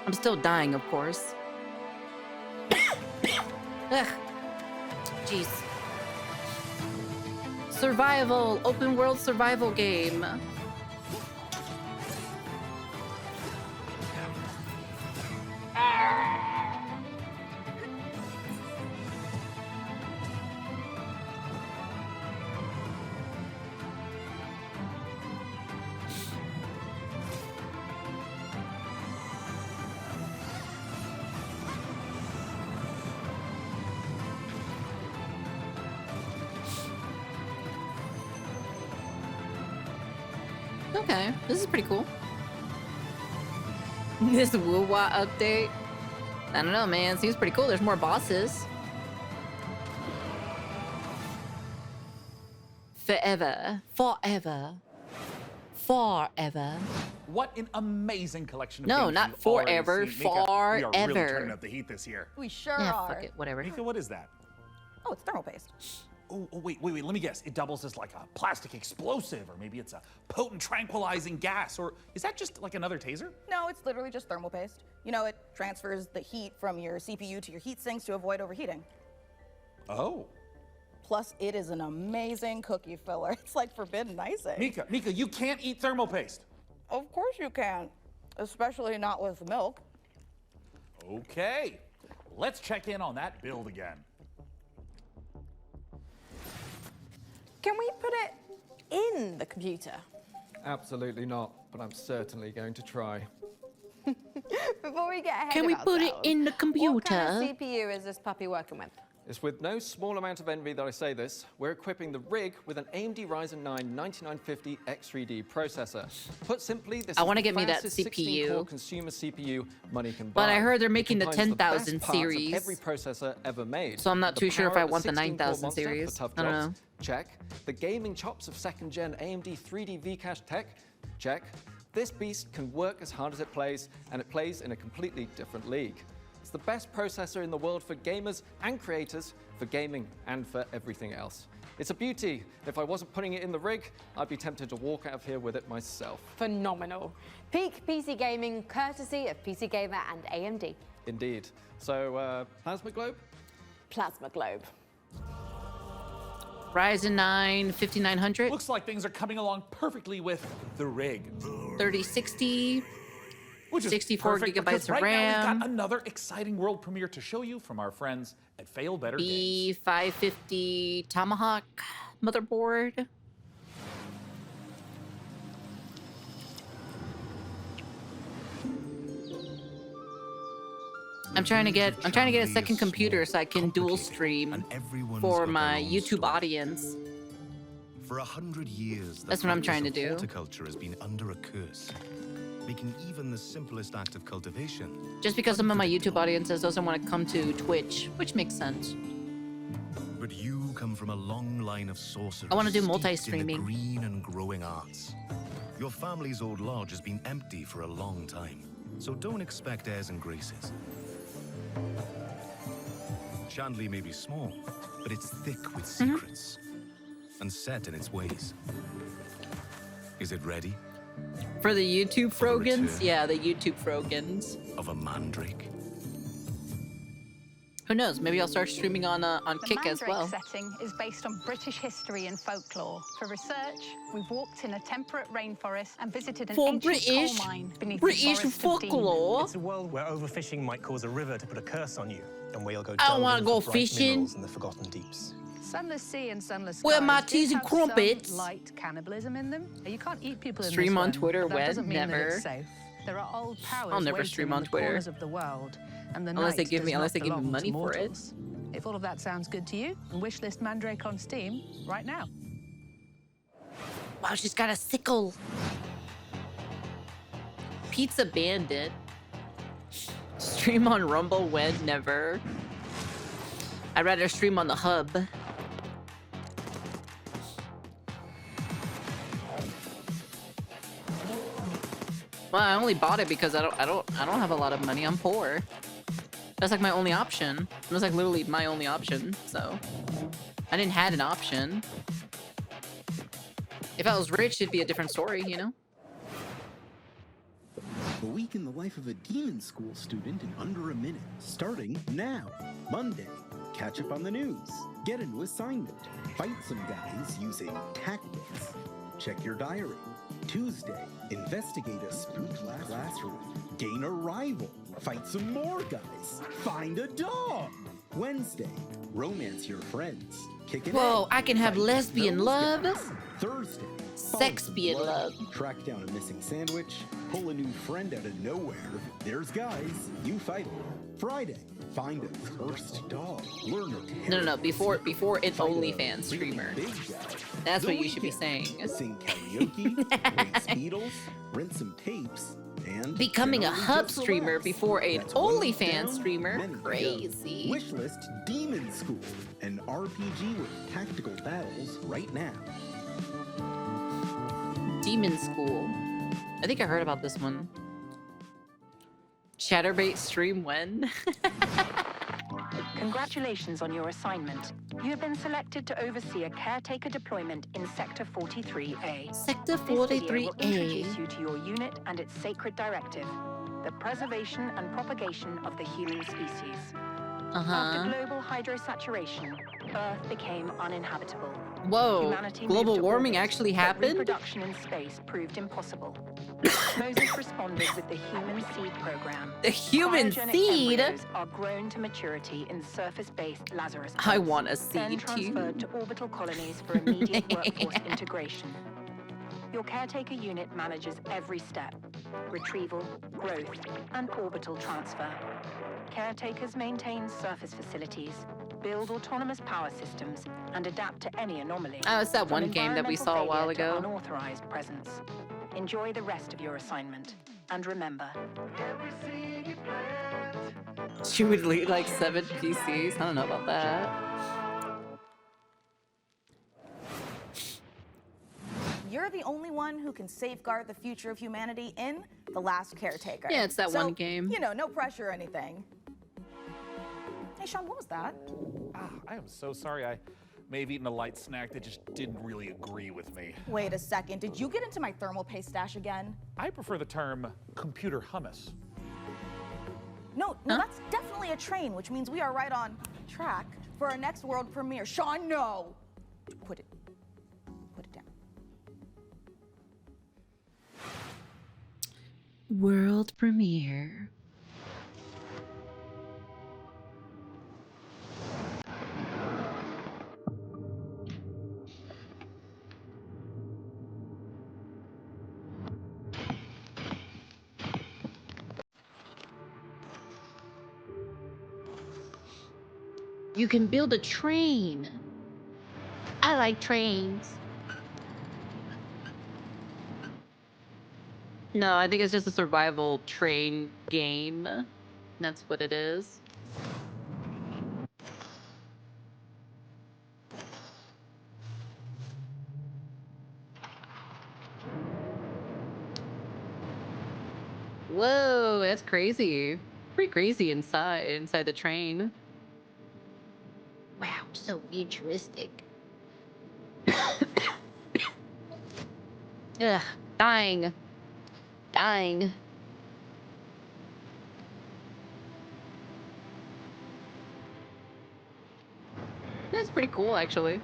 I'm still dying, of course. Ugh. Jeez. Survival, open world survival game. Okay, this is pretty cool. This Woo-Wah update. I don't know, man. Seems pretty cool. There's more bosses. Forever. Forever. Forever. What an amazing collection of No, games not you've already forever. seen. Mika, we are really Forever. turning up the heat this year. We sure Yeah, are. fuck it. Whatever. Mika, what is that? Oh, it's thermal paste. Oh, wait, let me guess. It doubles as like a plastic explosive, or maybe it's a potent tranquilizing gas, or is that just like another taser? No, it's literally just thermal paste. You know, it transfers the heat from your CPU to your heat sinks to avoid overheating. Oh. Plus, it is an amazing cookie filler. It's like forbidden icing. Mika, you can't eat thermal paste. Of course you can, especially not with milk. Okay, let's check in on that build again. Can we put it in the computer? Absolutely not, but I'm certainly going to try. Before we get ahead Can of we put it ourselves, in the computer? What kind of CPU is this puppy working with? It's with no small amount of envy that I say this. We're equipping the rig with an AMD Ryzen 9 9950 X3D processor. Put simply, this I is want to the get me that fastest 16-core CPU. consumer CPU money can buy. But I heard they're making the It combines 10,000 best parts of series. every processor ever made. So I'm not The too sure if power I of want the 16-core 9,000 monster for series. tough I don't jobs. know. Check. The gaming chops of second-gen AMD 3D V-Cache tech. Check. This beast can work as hard as it plays, and it plays in a completely different league. It's the best processor in the world for gamers and creators, for gaming and for everything else. It's a beauty. If I wasn't putting it in the rig, I'd be tempted to walk out of here with it myself. Phenomenal. Peak PC gaming, courtesy of PC Gamer and AMD. Indeed. So, Plasma Globe? Plasma Globe. Ryzen 9 5900. Looks like things are coming along perfectly with the rig. 3060. Which is 64 perfect gigabytes because of right now RAM. we've got another exciting world premiere to show you from our friends at Fail Better Games. B550 Tomahawk motherboard. I'm trying to get a second computer so I can dual stream for my YouTube audience. For 100 years, That's what I'm trying to do. Horticulture has been under a curse, making even the simplest act of cultivation. Just because some of my YouTube audiences doesn't want to come to Twitch, which makes sense. But you come from a long line of sorcerers. I want to do steeped in the multi-streaming. green and growing arts. Your family's old lodge has been empty for a long time, so don't expect airs and graces. Chandley may be small, but it's thick with secrets and set in its ways. Is it ready? For the YouTube Frogans? Yeah, the YouTube Frogans. Of a mandrake? Who knows? Maybe I'll start streaming on Kick as well. The Mandrake setting is based on British history and folklore. For research, we've walked in a temperate rainforest and visited an ancient coal mine beneath the forest of folklore. It's a world where overfishing might cause a river to put a curse on you, and where you'll go I don't wanna delving go for bright fishing. minerals in the forgotten deeps. Sunless sea and sunless skies Where my do teas and have some crumpets? light cannibalism in them. You can't eat people in Stream this on one, Twitter but that when? doesn't mean that Never. it's safe. There are old powers I'll never waiting stream in on the Twitter. corners of the world, and the Unless they night give does me- not unless they give me belong money to for it. mortals. If all of that sounds good to you, wishlist Mandrake on Steam right now. Wow, she's got a sickle. Pizza Bandit. Stream on Rumble when? Never. I'd rather stream on the hub. Well, I only bought it because I don't have a lot of money. I'm poor. That's like my only option. That's like literally my only option. So I didn't have an option. If I was rich, it'd be a different story, you know? A week in the life of a demon school student in under a minute. Starting now. Monday, catch up on the news. Get a new assignment. Fight some guys using tactics. Check your diary. Tuesday, investigate a spooked classroom. Gain a rival. Fight some more guys. Find a dog. Wednesday, romance your friends. Kick it. Whoa, I can have lesbian love. Thursday, Sexbian love. Track down a missing sandwich. Pull a new friend out of nowhere. There's guys. You fight them. Friday, find a cursed dog. Learn a No. Before an OnlyFans streamer. That's what you should be saying. Sing karaoke, race Beatles, rent some tapes, and Becoming a generally hub just streamer relax. before an That's one OnlyFans down, streamer. many to go. Crazy. Wishlist Demon School, an RPG with tactical battles right now. Demon School. I think I heard about this one. Chatterbait stream when? Congratulations on your assignment. You have been selected to oversee a caretaker deployment in Sector 43A. Sector This video 43A. will introduce you to your unit and its sacred directive, the preservation and propagation of the human species. After global hydrosaturation, Earth became uninhabitable. Whoa, Humanity global moved to warming orbit, actually but happened? Reproduction in space proved impossible. Moses responded with the Human Seed Program. The human Cryogenic seed? embryos are grown to maturity in surface-based Lazarus I pods, want a then seed transferred to orbital colonies for immediate workforce integration. Your caretaker unit manages every step: retrieval, growth, and orbital transfer. Caretakers maintain surface facilities, build autonomous power systems, and adapt to any anomaly. Oh, it's that from one game that we saw a while environmental ago. failure to unauthorized presence. Enjoy the rest of your assignment, and remember, She would lead like 7 PCs. I don't know about that. You're the only one who can safeguard the future of humanity in The Last Caretaker. Yeah, it's that So, one game. You know, no pressure or anything. Hey, Sean, what was that? I am so sorry. I may have eaten a light snack that just didn't really agree with me. Wait a second. Did you get into my thermal paste stash again? I prefer the term computer hummus. No, that's definitely a train, which means we are right on track for our next world premiere. Sean, no! Put it down. World premiere. You can build a train. I like trains. No, I think it's just a survival train game. That's what it is. Whoa, that's crazy. Pretty crazy inside the train. Wow, so futuristic. Ugh, dying. Dying. That's pretty cool, actually.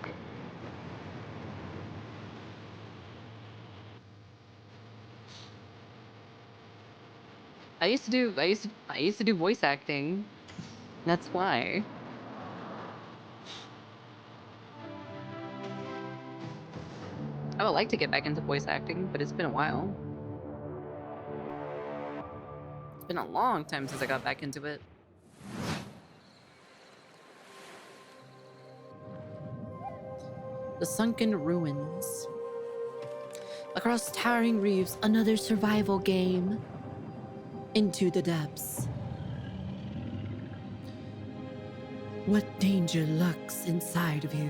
I used to do voice acting. That's why. I would like to get back into voice acting, but it's been a while. It's been a long time since I got back into it. The Sunken Ruins. Across towering reefs, another survival game. Into the depths. What danger lurks inside of you?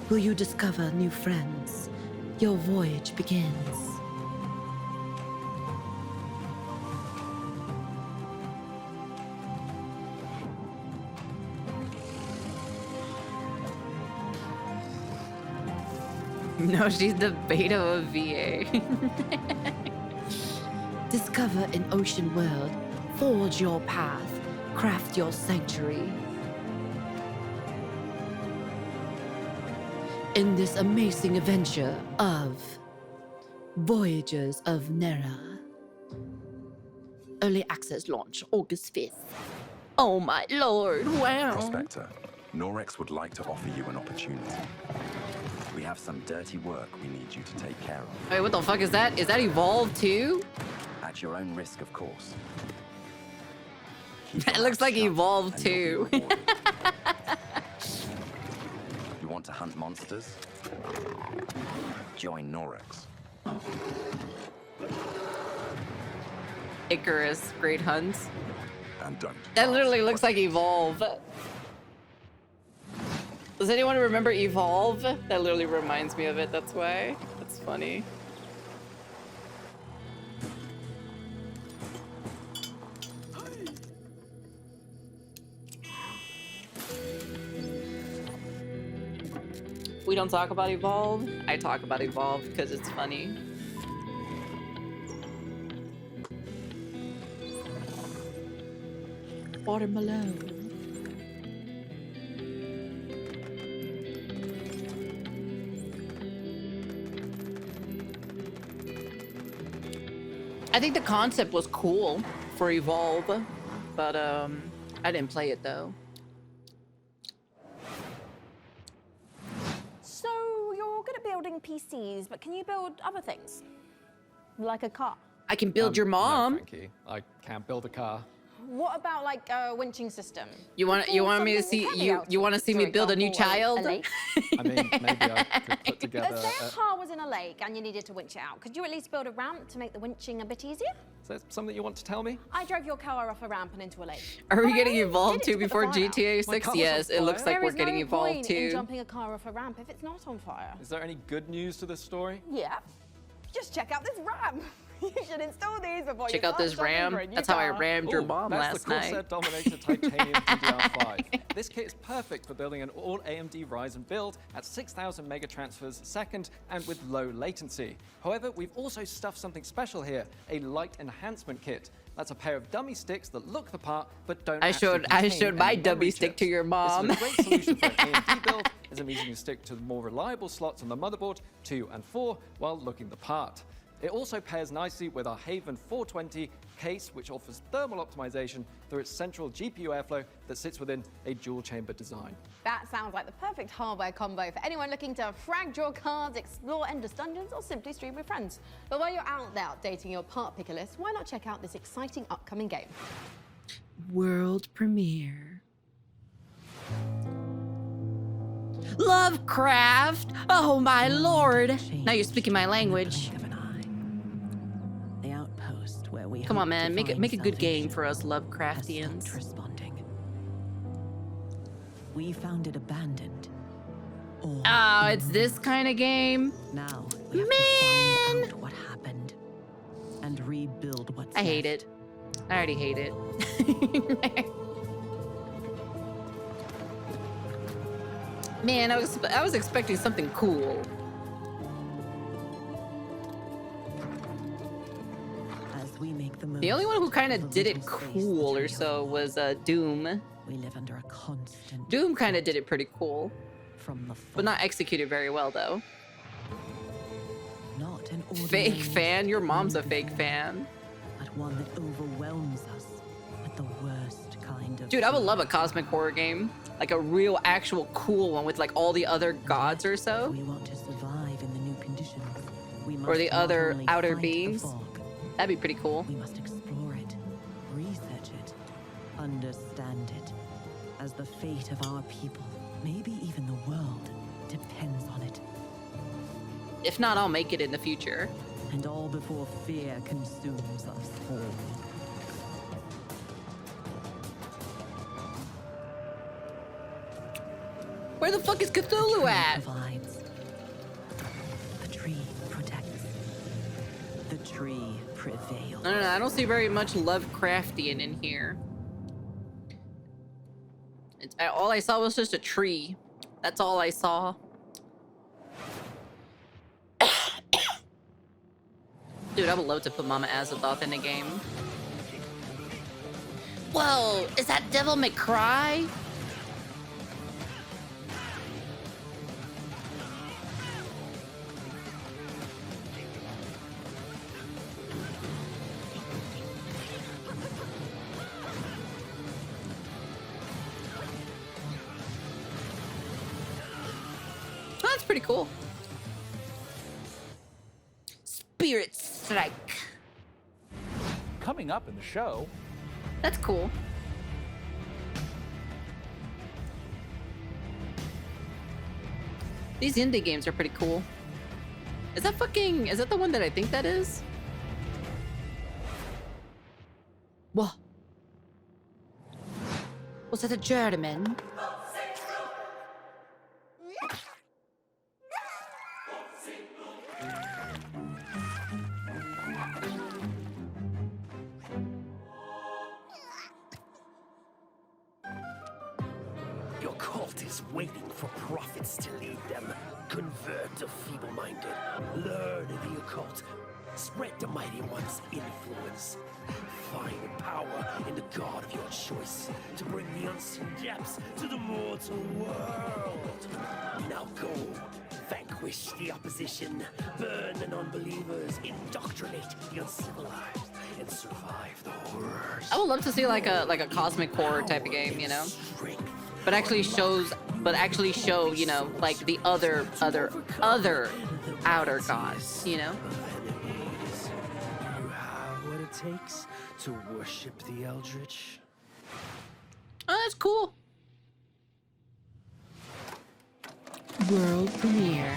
Will you discover new friends? Your voyage begins. No, she's the beta of VA. Discover an ocean world, forge your path, craft your sanctuary. In this amazing adventure of Voyagers of Nyaru. Early access launch August 5th. Oh my lord, wow. Prospector, Norex would like to offer you an opportunity. We have some dirty work we need you to take care of. Wait, what the fuck is that? Is that Evolve too? At your own risk, of course. That looks like Evolve too. You want to hunt monsters? Join Norex. Icarus, Great Hunt. And don't. That literally looks like Evolve. Does anyone remember Evolve? That literally reminds me of it, that's why. That's funny. We don't talk about Evolve. I talk about Evolve because it's funny. Watermelon. I think the concept was cool for Evolve, but I didn't play it though. So you're good at building PCs, but can you build other things? Like a car? I can build your mom. No, thank you. I can't build a car. What about like a winching system? You want me to see you want to see me build a new child? A lake? I mean, maybe I could put together. Let's say a car was in a lake and you needed to winch it out. Could you at least build a ramp to make the winching a bit easier? Is that something you want to tell me? I drove your car off a ramp and into a lake. Are we But I getting only Evolved did it 2 to put the before fire out. GTA 6? Yes, it looks like we're getting There Evolved is no point in 2. jumping a car off a ramp if it's not on fire. Is there any good news to this story? Yeah. Just check out this ramp. You should install these before Check you out start this shopping ram. for a new That's how I car. rammed your Ooh, mom that's last the Corsair night. Dominator Titanium DDR5. This kit is perfect for building an all AMD Ryzen build at 6,000 mega transfers a second and with low latency. However, we've also stuffed something special here, a light enhancement kit. That's a pair of dummy sticks that look the part but don't I actually showed contain my any dummy memory stick chips. to your mom. This is a great solution for an AMD build, as it means you can stick to the more reliable slots on the motherboard 2 and 4 while looking the part. It also pairs nicely with our Haven 420 case, which offers thermal optimization through its central GPU airflow that sits within a dual chamber design. That sounds like the perfect hardware combo for anyone looking to frag draw cards, explore endless dungeons, or simply stream with friends. But while you're out there updating your part picker list, why not check out this exciting upcoming game? World premiere. Lovecraft! Oh my lord! Now you're speaking my language. The outpost where we Come on, hope to man, make a find good game salvation for us has Lovecraftians. stopped responding. We found it abandoned. Oh, it's this kind of game. Now we have to find out what happened and rebuild what's I hate left. it. I already hate it. Man, I was expecting something cool. As we make the The only one who kind of did it cool or so was Doom. We live under a constant Doom kind of did it pretty cool, from the but not executed very well though. not an ordinary Fake fan? Your mom's a fake fan. but one that overwhelms us with the worst kind of Dude, I would love a cosmic horror game. Like a real, actual cool one with like all the other gods or so. We want to survive in the new conditions. We must Or the not other only outer fight the beings. fog, That'd be pretty cool. we must explore it, research it, understand it, as the fate of our people, maybe even the world, depends on it. If not, I'll make it in the future. And all before fear consumes us all. Where the fuck is Cthulhu at? Provides. The tree protects. The tree prevails. I don't know. I don't see very much Lovecraftian in here. All I saw was just a tree. That's all I saw. Dude, I would love to put Mama Azathoth in a game. Whoa, is that Devil May Cry? Oh, that's pretty cool. Spirit Strike. Coming up in the show, That's cool. These indie games are pretty cool. Is that the one that I think that is? What? Was it a German? Your cult is waiting for prophets to lead them. Convert the feeble-minded. Learn the occult. Spread the mighty one's influence. Find power in the god of your choice to bring the unseen depths to the mortal world. Now go. Vanquish the opposition. Burn the non-believers. Indoctrinate the uncivilized. And survive the horrors. I would love to see like a cosmic horror type of game, you know? But actually show, you know, like the other outer gods, you know? You have what it takes to worship the Eldritch. Oh, that's cool. World premiere.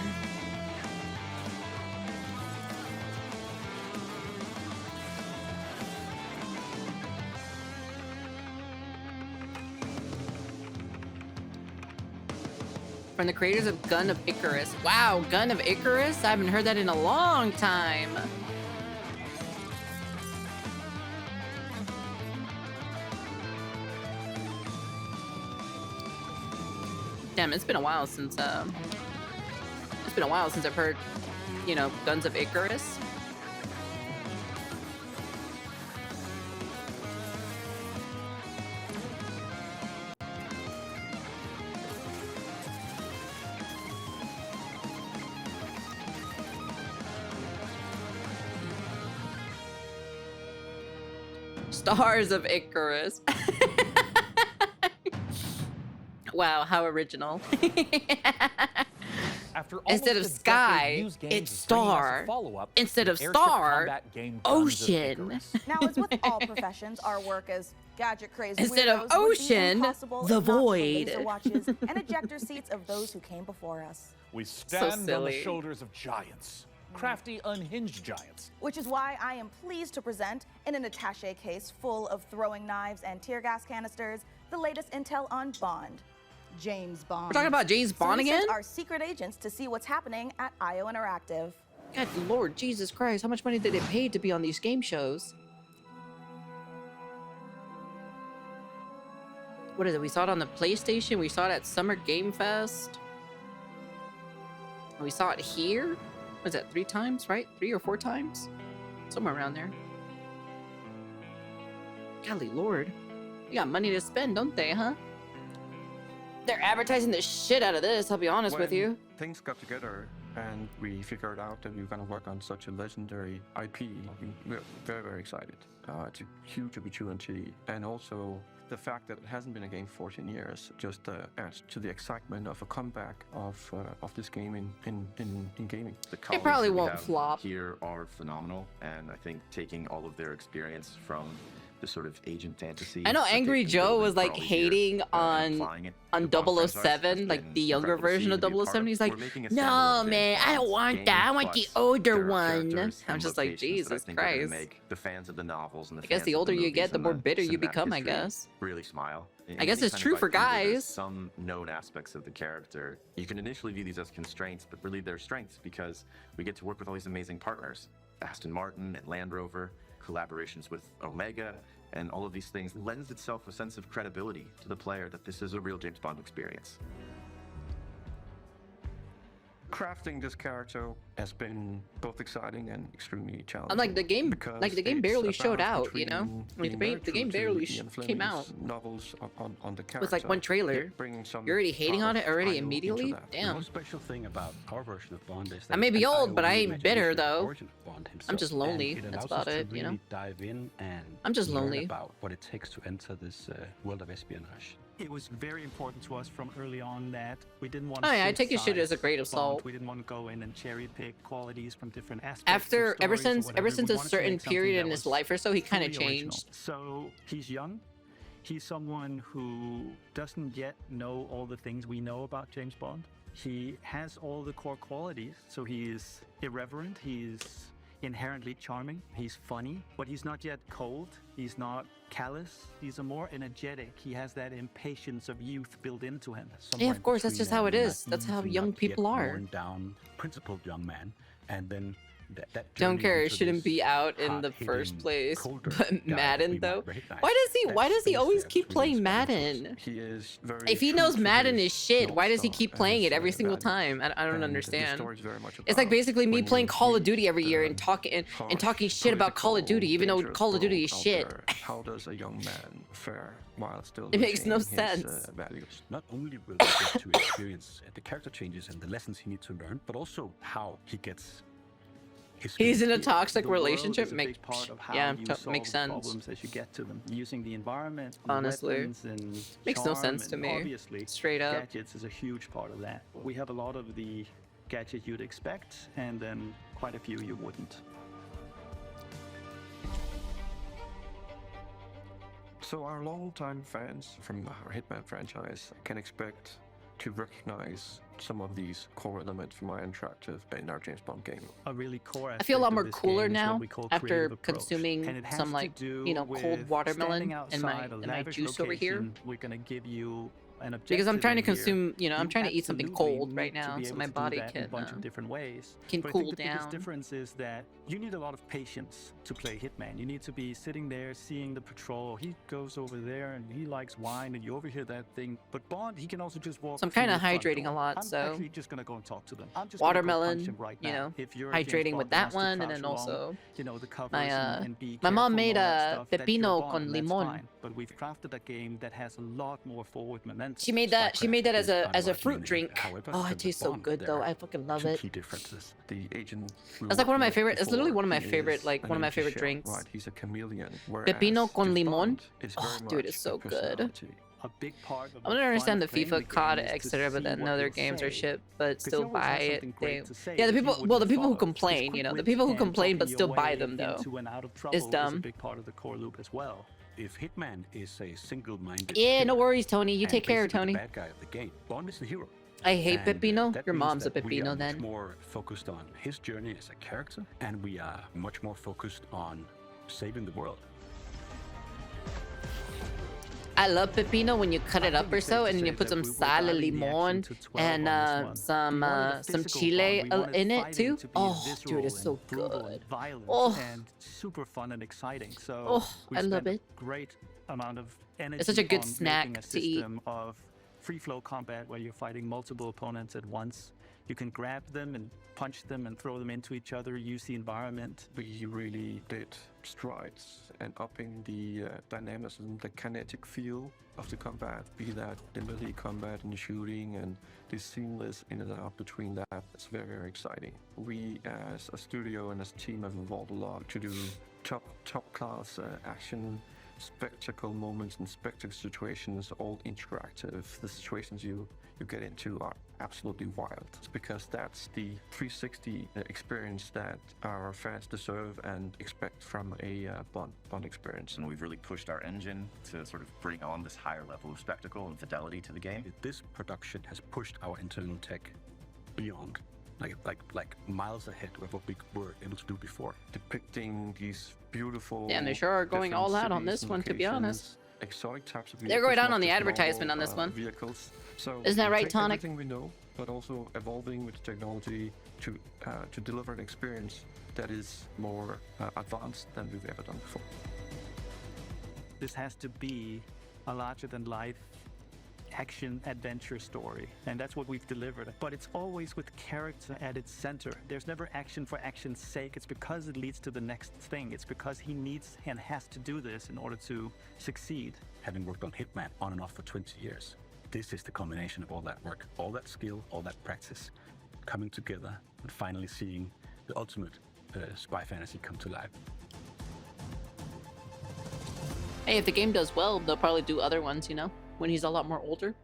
From the creators of Gun of Icarus. Wow, Gun of Icarus? I haven't heard that in a long time. Damn, it's been a while since I've heard, you know, Guns of Icarus. Stars of Icarus. Wow, how original. After Instead of almost a decade, sky, Muse Games it's is bringing us a star. follow-up, Instead the of airship star, combat game Guns of ocean. Icarus. Now, as with all professions, our work as gadget crazy Instead of weirdos would be ocean, impossible the if not for void. laser watches and ejector seats of those who came before us. We stand on the silly. shoulders of giants, crafty, unhinged giants. Which is why I am pleased to present, in an attaché case full of throwing knives and tear gas canisters, the latest intel on Bond. James Bond. We're talking about James Bond we again? sent our secret agents to see what's happening at IO Interactive. God Lord, Jesus Christ, how much money did they pay to be on these game shows? What is it? We saw it on the PlayStation. We saw it at Summer Game Fest. We saw it here. Was that 3 times, right? 3 or 4 times? Somewhere around there. Golly Lord. They got money to spend, don't they, huh? They're advertising the shit out of this, I'll be honest with you. Things got together and we figured out that we were going to work on such a legendary IP. We're very, very excited. It's a huge opportunity, and also the fact that it hasn't been a game for 14 years just adds to the excitement of a comeback of this game in gaming. The It colleagues probably that we won't have flop. here are phenomenal, and I think taking all of their experience from the sort of agent fantasy. I know that Angry they've been Joe building was for like all these hating years, and on applying it to on the Bond franchise 007, has like been the younger incredible to version see of and be a part 007. He's like, We're making a no standalone man, James I don't Bond want game, that. I want the but older there are one. characters I'm and just like, locations that I Jesus think are gonna Christ. make the fans of the novels and the I guess fans the of older you movies get, the and more bitter you cinematic become, I history guess. really smile. I guess Any it's kind true of for IP where there's guys. some known aspects of the character, you can initially view these as constraints, but really they're strengths because we get to work with all these amazing partners. Aston Martin and Land Rover, collaborations with Omega, and all of these things lends itself a sense of credibility to the player that this is a real James Bond experience. Crafting this character has been both exciting and extremely challenging. I'm like the game barely it's a showed balance out, you know? between Like being the game true to barely Ian came Fleming's out. novels on the character. It was like one trailer. yet bringing some You're already hating on part it of already IO into immediately? that. The Damn. most special thing about our version of Bond is that I may be an old, IO but I ain't bitter reimagination of the though. origin of Bond I'm himself, just and lonely. it That's allows about us to it, you know? really dive in and I'm just learn lonely. about what it takes to enter this world of espionage. It was very important to us from early on that we didn't want Oh to yeah, I take your shit as a great assault. We didn't want to go in and cherry pick qualities from different aspects. After of ever stories or since whatever. We a wanted to certain make something period that in his was life or so, he kind of fully original. changed. So he's young. He's someone who doesn't yet know all the things we know about James Bond. He has all the core qualities. So he is irreverent. He's inherently charming. He's funny, but he's not yet cold. He's not callous. He's a more energetic. He has that impatience of youth built into him. Yeah, of course, that's just how it is. That's how young people are. Worn down, principled young man, and then that Don't journey care, it into shouldn't this be out in the hard-hitting, first place. colder But guy that we Madden might though, recognize. why does he That always space keep there playing really Madden? He is very If he true knows to Madden his is shit, why does he North keep Star playing and it every his single values. time? I don't And the understand. story is very much It's like about basically me when playing you Call of meet Duty every year and the talking harsh shit about Call of Duty, even though dangerous Call of Duty is world out shit. there, how does a young man fare while still It makes no retaining his, sense. values? Not only will he get to experience the character changes and the lessons he needs to learn, but also how he gets his He's in a The toxic world relationship. is a Make big part of how yeah, you solve makes sense. problems as you get to them. Using the environment, Honestly. weapons, and Makes no charm, sense to and me. Obviously, Straight up. Gadgets is a huge part of that. We have a lot of the gadget you'd expect, and then quite a few you wouldn't. So our longtime fans from our Hitman franchise can expect to recognize some of these core elements from our interactive in our James Bond game. A really core I feel a lot aspect more of this cooler game is what now we call after creative approach. consuming And it has some to like do cold with watermelon standing in my outside a lavish juice over here. location. We're gonna give you an Because I'm objective trying to in here. consume, you know, I'm trying to eat something absolutely cold right need to now, be so able my to do body that in a can bunch of different ways. can But I cool think the biggest down. difference is that you need a lot of patience to play Hitman. You need to be sitting there seeing the patrol. He goes over there and he likes wine, and you overhear that thing. But Bond, he can also just walk. So I'm through kinda the front hydrating a door. lot, I'm so actually just gonna go and talk to them. I'm just gonna go Watermelon, punch him right you now. know, If you're a James hydrating with Bond that wants to one, and crouch then along, also you know, the covers my and be my mom careful made and all that a stuff, that's your pepino Bond, con and that's limon. fine. but we've crafted a game that has a lot more forward momentum. She made that as a fruit drink. However, Oh, in it the tastes so Bond, good there though. are I fucking love two it. key differences. The agent. That's like one of my favorite. It's literally one of my favorite, like one of my favorite drinks. Right, he's a chameleon. Pepino con James limon. Bond is Oh, very dude, much it's so a good. personality. A big part of I don't understand the FIFA COD, etc., but then no, their games are shit, but still buy it. Yeah, the people who complain, you know, the people who complain but still buy them though, is dumb. A big part of the core loop as well. If Hitman is a single-minded Yeah, no killer worries, Tony. You and take care, basically Tony. the bad guy of the game, Bond is the hero. I hate And, Pepino. that Your means mom's a that we Pepino are then. much more focused on his journey as a character, and we are much more focused on saving the world. I love pepino when you cut it up or so, and then you put some sal, limon, and some chile in it too. Oh, dude, it's so good. Oh, and super fun and exciting. So oh, we I love spent it. a great amount of energy. It's such a good on snack making a to eat. system of free flow combat where you're fighting multiple opponents at once. You can grab them and punch them and throw them into each other, use the environment. We really did strides and upping the dynamism, the kinetic feel of the combat, be that the melee combat and shooting and the seamless in and out between that. It's very, very exciting. We as a studio and as a team have evolved a lot to do top class action, spectacle moments and spectacle situations, all interactive. The situations you get into are absolutely wild. It's because that's the 360 experience that our fans deserve and expect from a Bond experience. And we've really pushed our engine to sort of bring on this higher level of spectacle and fidelity to the game. This production has pushed our internal tech beyond, like miles ahead of what we were able to do before. Depicting these beautiful. Damn, they sure are going all out on this one, to be honest. Exotic types of vehicles. They're going down not on the just advertisement normal, on this one. Vehicles. So isn't that we right, take Tonic? Everything we know, but also evolving with technology to deliver an experience that is more advanced than we've ever done before. This has to be a larger-than-life action adventure story, and that's what we've delivered. But it's always with character at its center. There's never action for action's sake. It's because it leads to the next thing. It's because he needs and has to do this in order to succeed. Having worked on Hitman on and off for 20 years, this is the combination of all that work, all that skill, all that practice, coming together and finally seeing the ultimate spy fantasy come to life. Hey, if the game does well, they'll probably do other ones, you know, when he's a lot more older.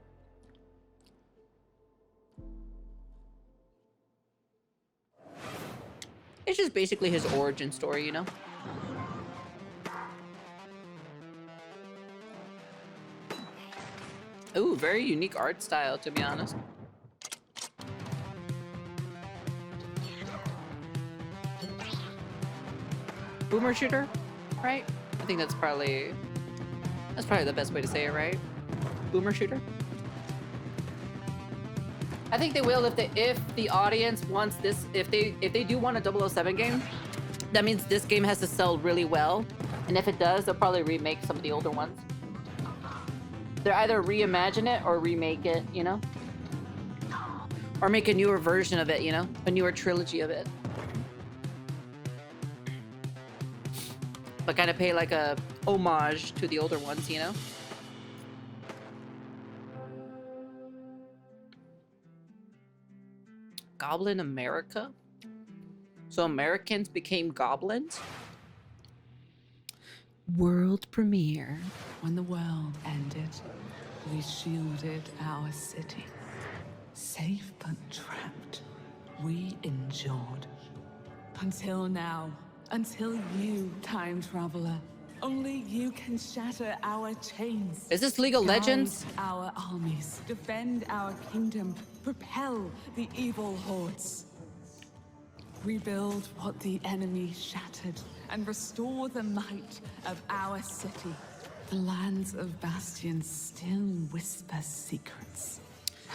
It's just basically his origin story, you know? Ooh, very unique art style, to be honest. Boomer shooter, right? I think that's probably the best way to say it, right? Boomer shooter. I think they will if the audience wants this. If they do want a 007 game, that means this game has to sell really well. And if it does, they'll probably remake some of the older ones. They're either reimagine it or remake it, you know? Or make a newer version of it, you know? A newer trilogy of it. But kind of pay like a homage to the older ones, you know? Goblin America? So Americans became goblins? World premiere. When the world ended, we shielded our city. Safe but trapped, we endured. Until now. Until you, time traveler. Only you can shatter our chains. Is this League of Legends? Guide our armies, defend our kingdom, propel the evil hordes. Rebuild what the enemy shattered, and restore the might of our city. The lands of Bastion still whisper secrets.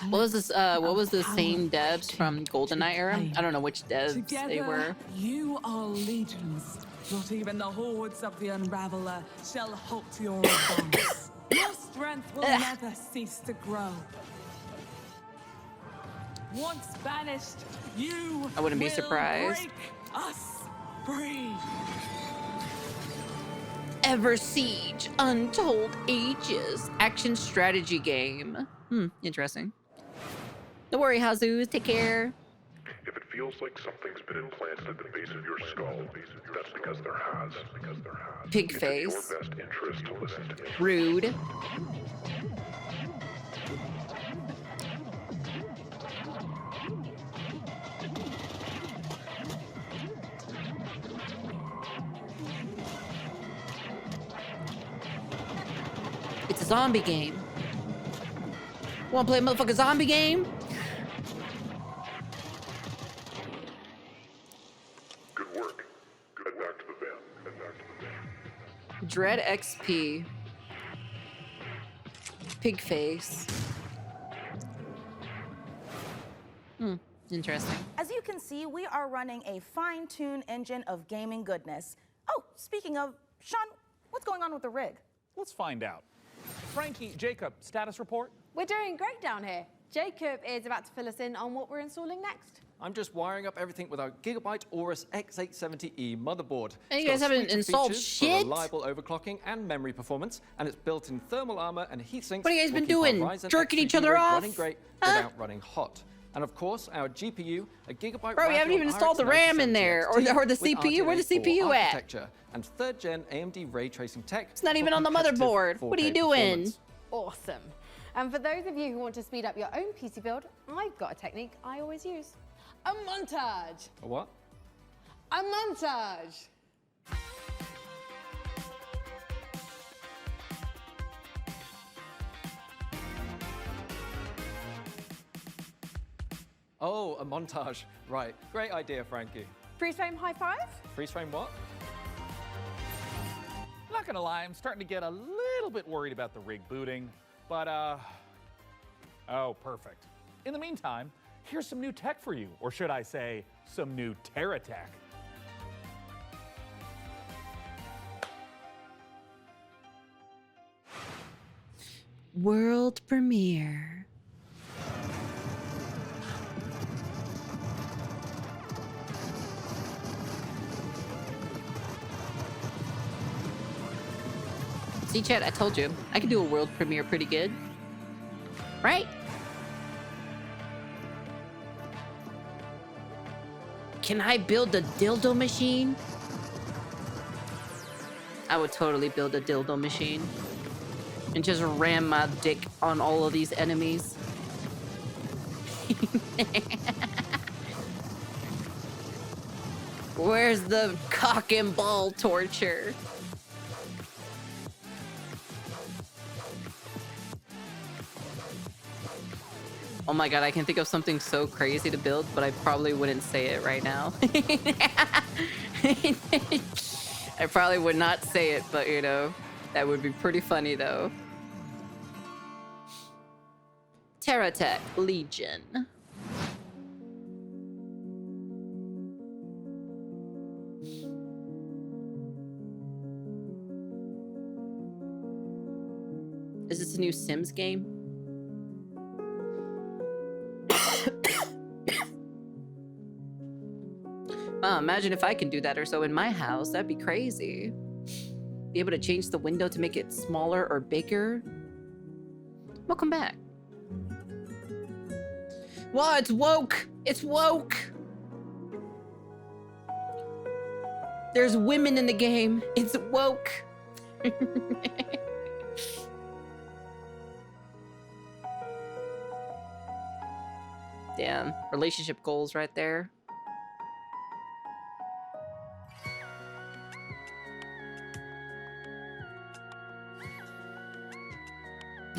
What was this? What was the same devs from GoldenEye era? I don't know which devs Together, they were. You are legions. Not even the hordes of the Unraveler shall halt your advance. Your strength will never cease to grow. Once banished, you I wouldn't be will surprised. break us free. Ever Siege, Untold Ages, action strategy game. Interesting. Don't worry, Hazoos, take care. If it feels like something's been implanted at the base of your skull, that's because there has. Pig It's face. in your best interest to listen to me. Rude. It's a zombie game. Wanna play a motherfucking zombie game? Good work. Head back to the van. Dread XP. Pig face. Interesting. As you can see, we are running a fine-tuned engine of gaming goodness. Oh, speaking of, Sean, what's going on with the rig? Let's find out. Frankie, Jacob, status report? We're doing great down here. Jacob is about to fill us in on what we're installing next. I'm just wiring up everything with our Gigabyte Aorus X870E motherboard. And you It's guys got a haven't suite of installed features shit? For reliable overclocking and memory performance, and it's built in thermal armor and heat sinks. What have you guys will been keep our doing? Ryzen Jerking X3D each other rig off? Running great without running hot. And of course, our GPU, a Gigabyte Bro, we haven't Radeon even installed the RX RAM in there, or the with CPU. Where's the RDNA4 CPU at? architecture and 3rd gen AMD ray tracing tech. It's not even for on the competitive motherboard. What are you 4K doing? performance. Awesome. And for those of you who want to speed up your own PC build, I've got a technique I always use. A montage. A what? A montage. Oh, a montage. Right. Great idea, Frankie. Freeze frame high five? Freeze frame what? Not gonna lie, I'm starting to get a little bit worried about the rig booting, but oh, perfect. In the meantime, here's some new tech for you, or should I say, some new Terra tech. World premiere. See, chat, I told you. I can do a world premiere pretty good. Right? Can I build a dildo machine? I would totally build a dildo machine. And just ram my dick on all of these enemies. Where's the cock and ball torture? Oh my god, I can think of something so crazy to build, but I probably wouldn't say it right now. I probably would not say it, but you know, that would be pretty funny though. Terratech Legion. Is this a new Sims game? Wow, imagine if I can do that or so in my house. That'd be crazy. Be able to change the window to make it smaller or bigger. Welcome back. Wow, it's woke. It's woke. There's women in the game. It's woke. Damn, relationship goals right there.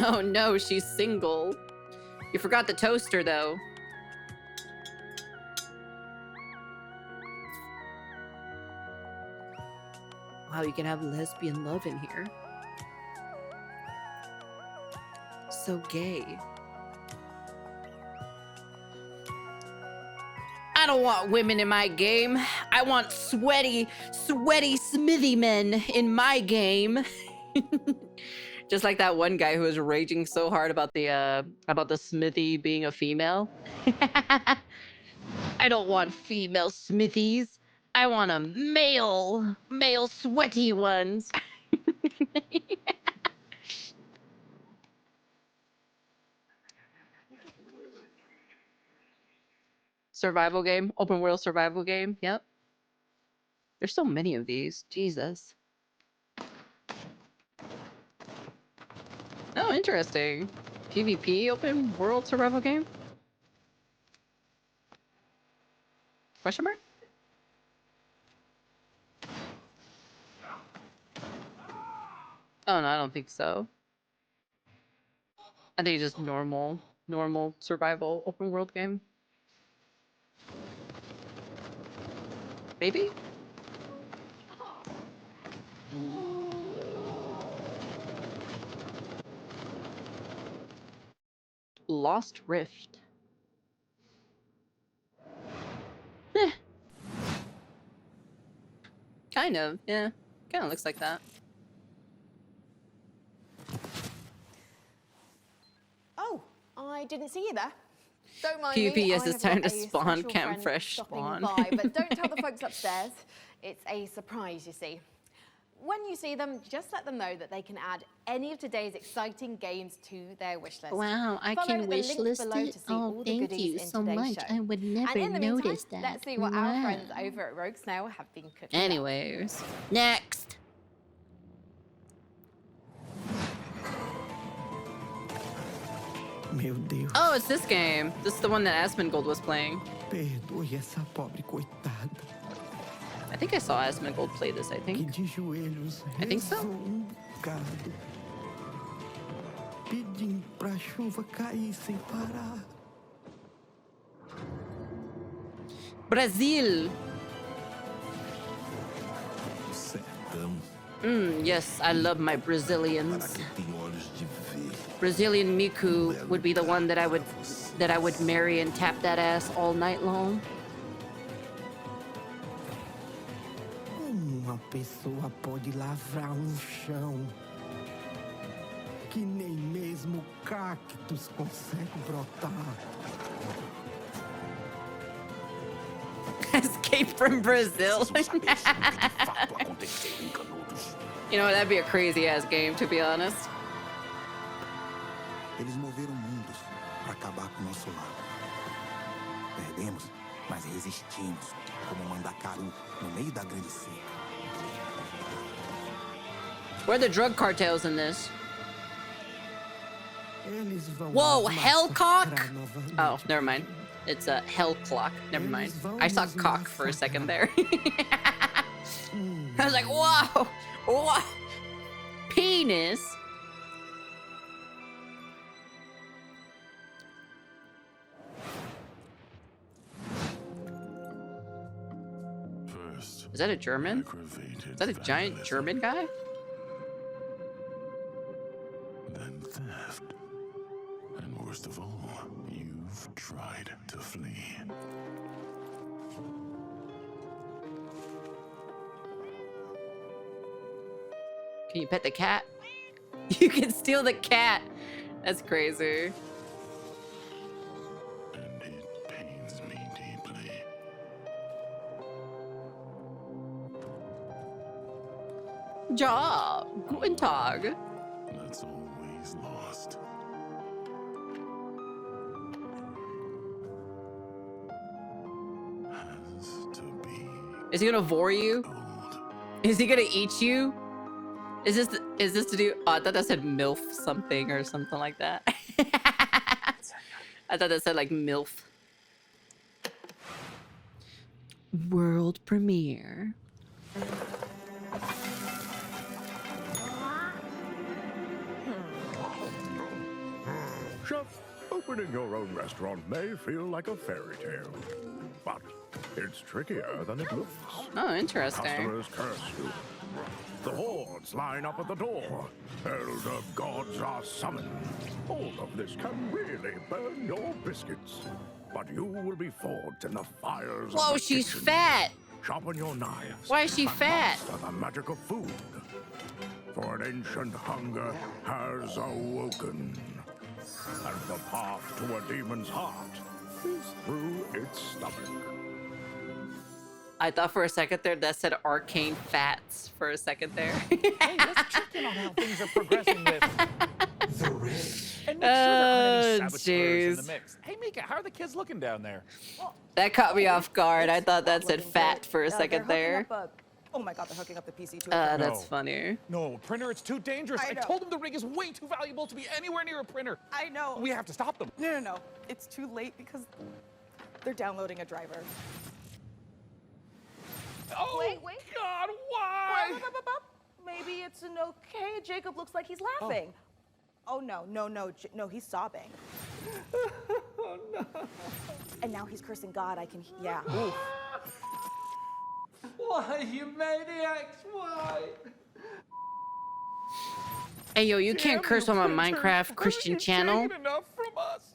Oh no, she's single. You forgot the toaster though. Wow, you can have lesbian love in here. So gay. I don't want women in my game. I want sweaty smithy men in my game. Just like that one guy who was raging so hard about the smithy being a female. I don't want female smithies. I want a male sweaty ones. Survival game, open world survival game. Yep. There's so many of these. Jesus. Oh, interesting. PvP open world survival game? Question mark? Oh no, I don't think so. I think it's just normal survival open world game. Maybe? Lost Rift. Eh. Kind of, yeah. Kind of looks like that. Oh, I didn't see you there. Don't mind PvP, me. yes, I it's have time got to a spawn special Cam friend Fresh stopping spawn. by, but don't tell the folks upstairs. It's a surprise, you see. When you see them, just let them know that they can add any of today's exciting games to their wish list. Wow, I Follow can the wish link list below it? to see Oh, all the thank goodies you in so today's much. show. I would never And in the meantime, notice that. let's see what our friends over at Rogue Snail have been cooking up. Anyways, next. Meu Deus. Oh, it's this game. This is the one that Asmongold was playing. Perdoe essa pobre coitada. I think I saw Asmongold play this, I think. Que de joelhos I think so. bocado, pedindo pra chuva cair sem parar. Brazil. Yes, I love my Brazilians. Brazilian Miku would be the one that I would marry and tap that ass all night long. Uma pessoa pode lavrar chão que nem mesmo cactos consegue brotar. Escape from Brazil. You know, that'd be a crazy ass game, to be honest. Eles moveram mundos para acabar com nosso lar. Perdemos, mas resistimos, como Mandacaru no meio da grande seca. Where are the drug cartels in this? Whoa, Hellcock? Oh, never mind. It's a Hell Clock. Never mind. I saw cock for a second there. I was like, whoa! Whoa! Penis? Is that a German? Is that a giant German guy? Then theft. And worst of all, you've tried to flee. Can you pet the cat? You can steal the cat. That's crazy. And it pains me deeply. Ja, guten Tag. That's always lost. Has to be. Is he gonna vor you? Is he gonna eat you? Is this to do? Oh, I thought that said MILF something or something like that. I thought that said like MILF. World premiere. Chef, opening your own restaurant may feel like a fairy tale, but it's trickier than it looks. Oh, interesting. Customers curse you. The hordes line up at the door. Elder gods are summoned. All of this can really burn your biscuits, but you will be forged in the fires. Whoa, of the she's kitchen. fat. Sharpen your knives. Why is she and fat? master the magic of food. For an ancient hunger has awoken, and the path to a demon's heart is through its stomach. I thought for a second there that said arcane fats for a second there. Hey, let's check in on how things are progressing with the Riz. And make sure there aren't any saboteurs in the mix. Hey, Mika, how are the kids looking down there? That caught me off guard. I thought that said fat for a second there. Oh my god, they're hooking up the PC to it. That's funny. No, printer, it's too dangerous. I told them the rig is way too valuable to be anywhere near a printer. I know. We have to stop them. No. It's too late because they're downloading a driver. Oh, wait. God, why? Maybe it's an okay. Jacob looks like he's laughing. Oh, no, he's sobbing. Oh, no. And now he's cursing God. Yeah. Why, you maniacs? Why? Hey, yo, you can't curse on my Minecraft Christian channel. Enough from us.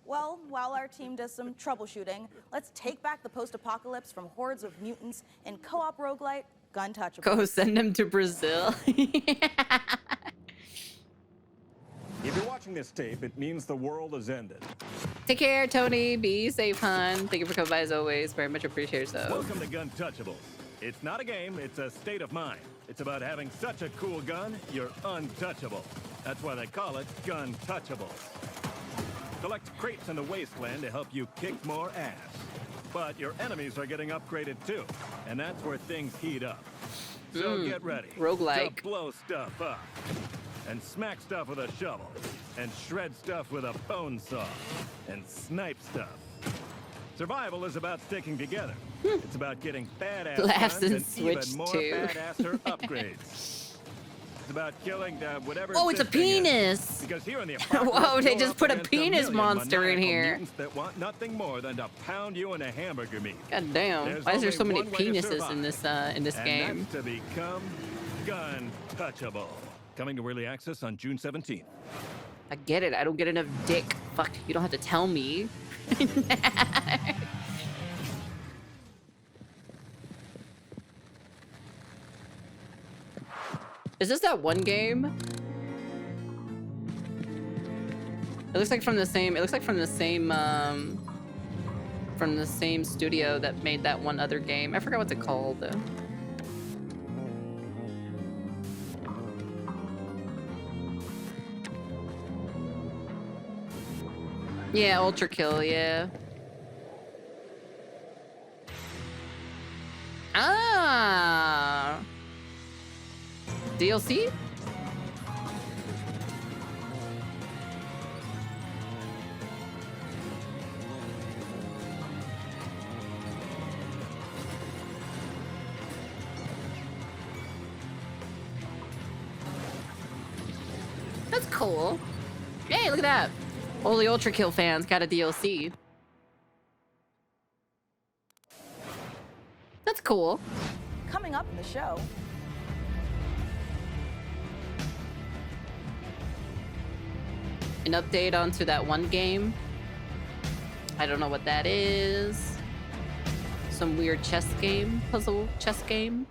Well, while our team does some troubleshooting, let's take back the post-apocalypse from hordes of mutants in co-op roguelite Gun Touchable. Go send them to Brazil. If you're watching this tape, it means the world has ended. Take care, Tony. Be safe, hon. Thank you for coming by as always. Very much appreciate yourself. Welcome to Gun Touchables. It's not a game, it's a state of mind. It's about having such a cool gun, you're untouchable. That's why they call it Gun Touchables. Collect crates in the wasteland to help you kick more ass. But your enemies are getting upgraded too, and that's where things heat up. So get ready roguelike. to blow stuff up. And smack stuff with a shovel. And shred stuff with a bone saw. And snipe stuff. Survival is about sticking together. It's about getting badass Laughs guns and and switch even more too. badasser upgrades. It's about killing whatever. Oh, it's a this thing is. penis. Because here in the Whoa, they you're just up put a against penis million monster in maniacal here. mutants that want nothing more than to pound you into hamburger meat. God damn. There's Why is there only so many one way to penises in this and game? That's to become Gun Touchable. Coming to early access on June 17th. I get it. I don't get enough dick. Fuck, you don't have to tell me. Is this that one game? It looks like from the same. It looks like from the same studio that made that one other game. I forgot what's it called though. Yeah, Ultra Kill. Yeah. Ah. DLC? That's cool. Hey, look at that. All the Ultra Kill fans got a DLC. That's cool. Coming up in the show. An update onto that one game. I don't know what that is. Some weird chess game, puzzle chess game.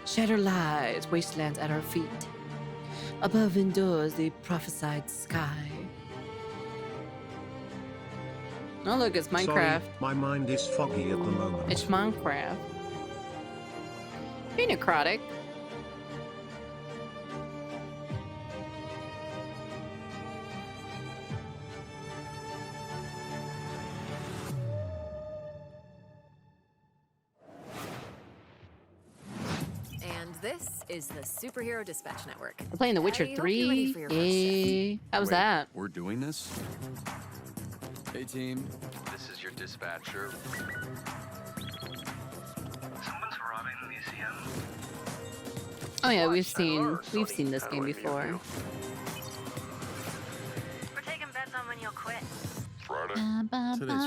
Shatter lies, wastelands at our feet. Above endures the prophesied sky. Oh look, it's Minecraft. Sorry, my mind is foggy at the moment. It's Minecraft. Be necrotic. And this is the Superhero Dispatch Network. We're playing The Witcher 3. Hey, how's that? We're doing this? Hey team, this is your dispatcher. Oh yeah, we've seen this game before. We're taking bets on when you'll quit. Friday. Today's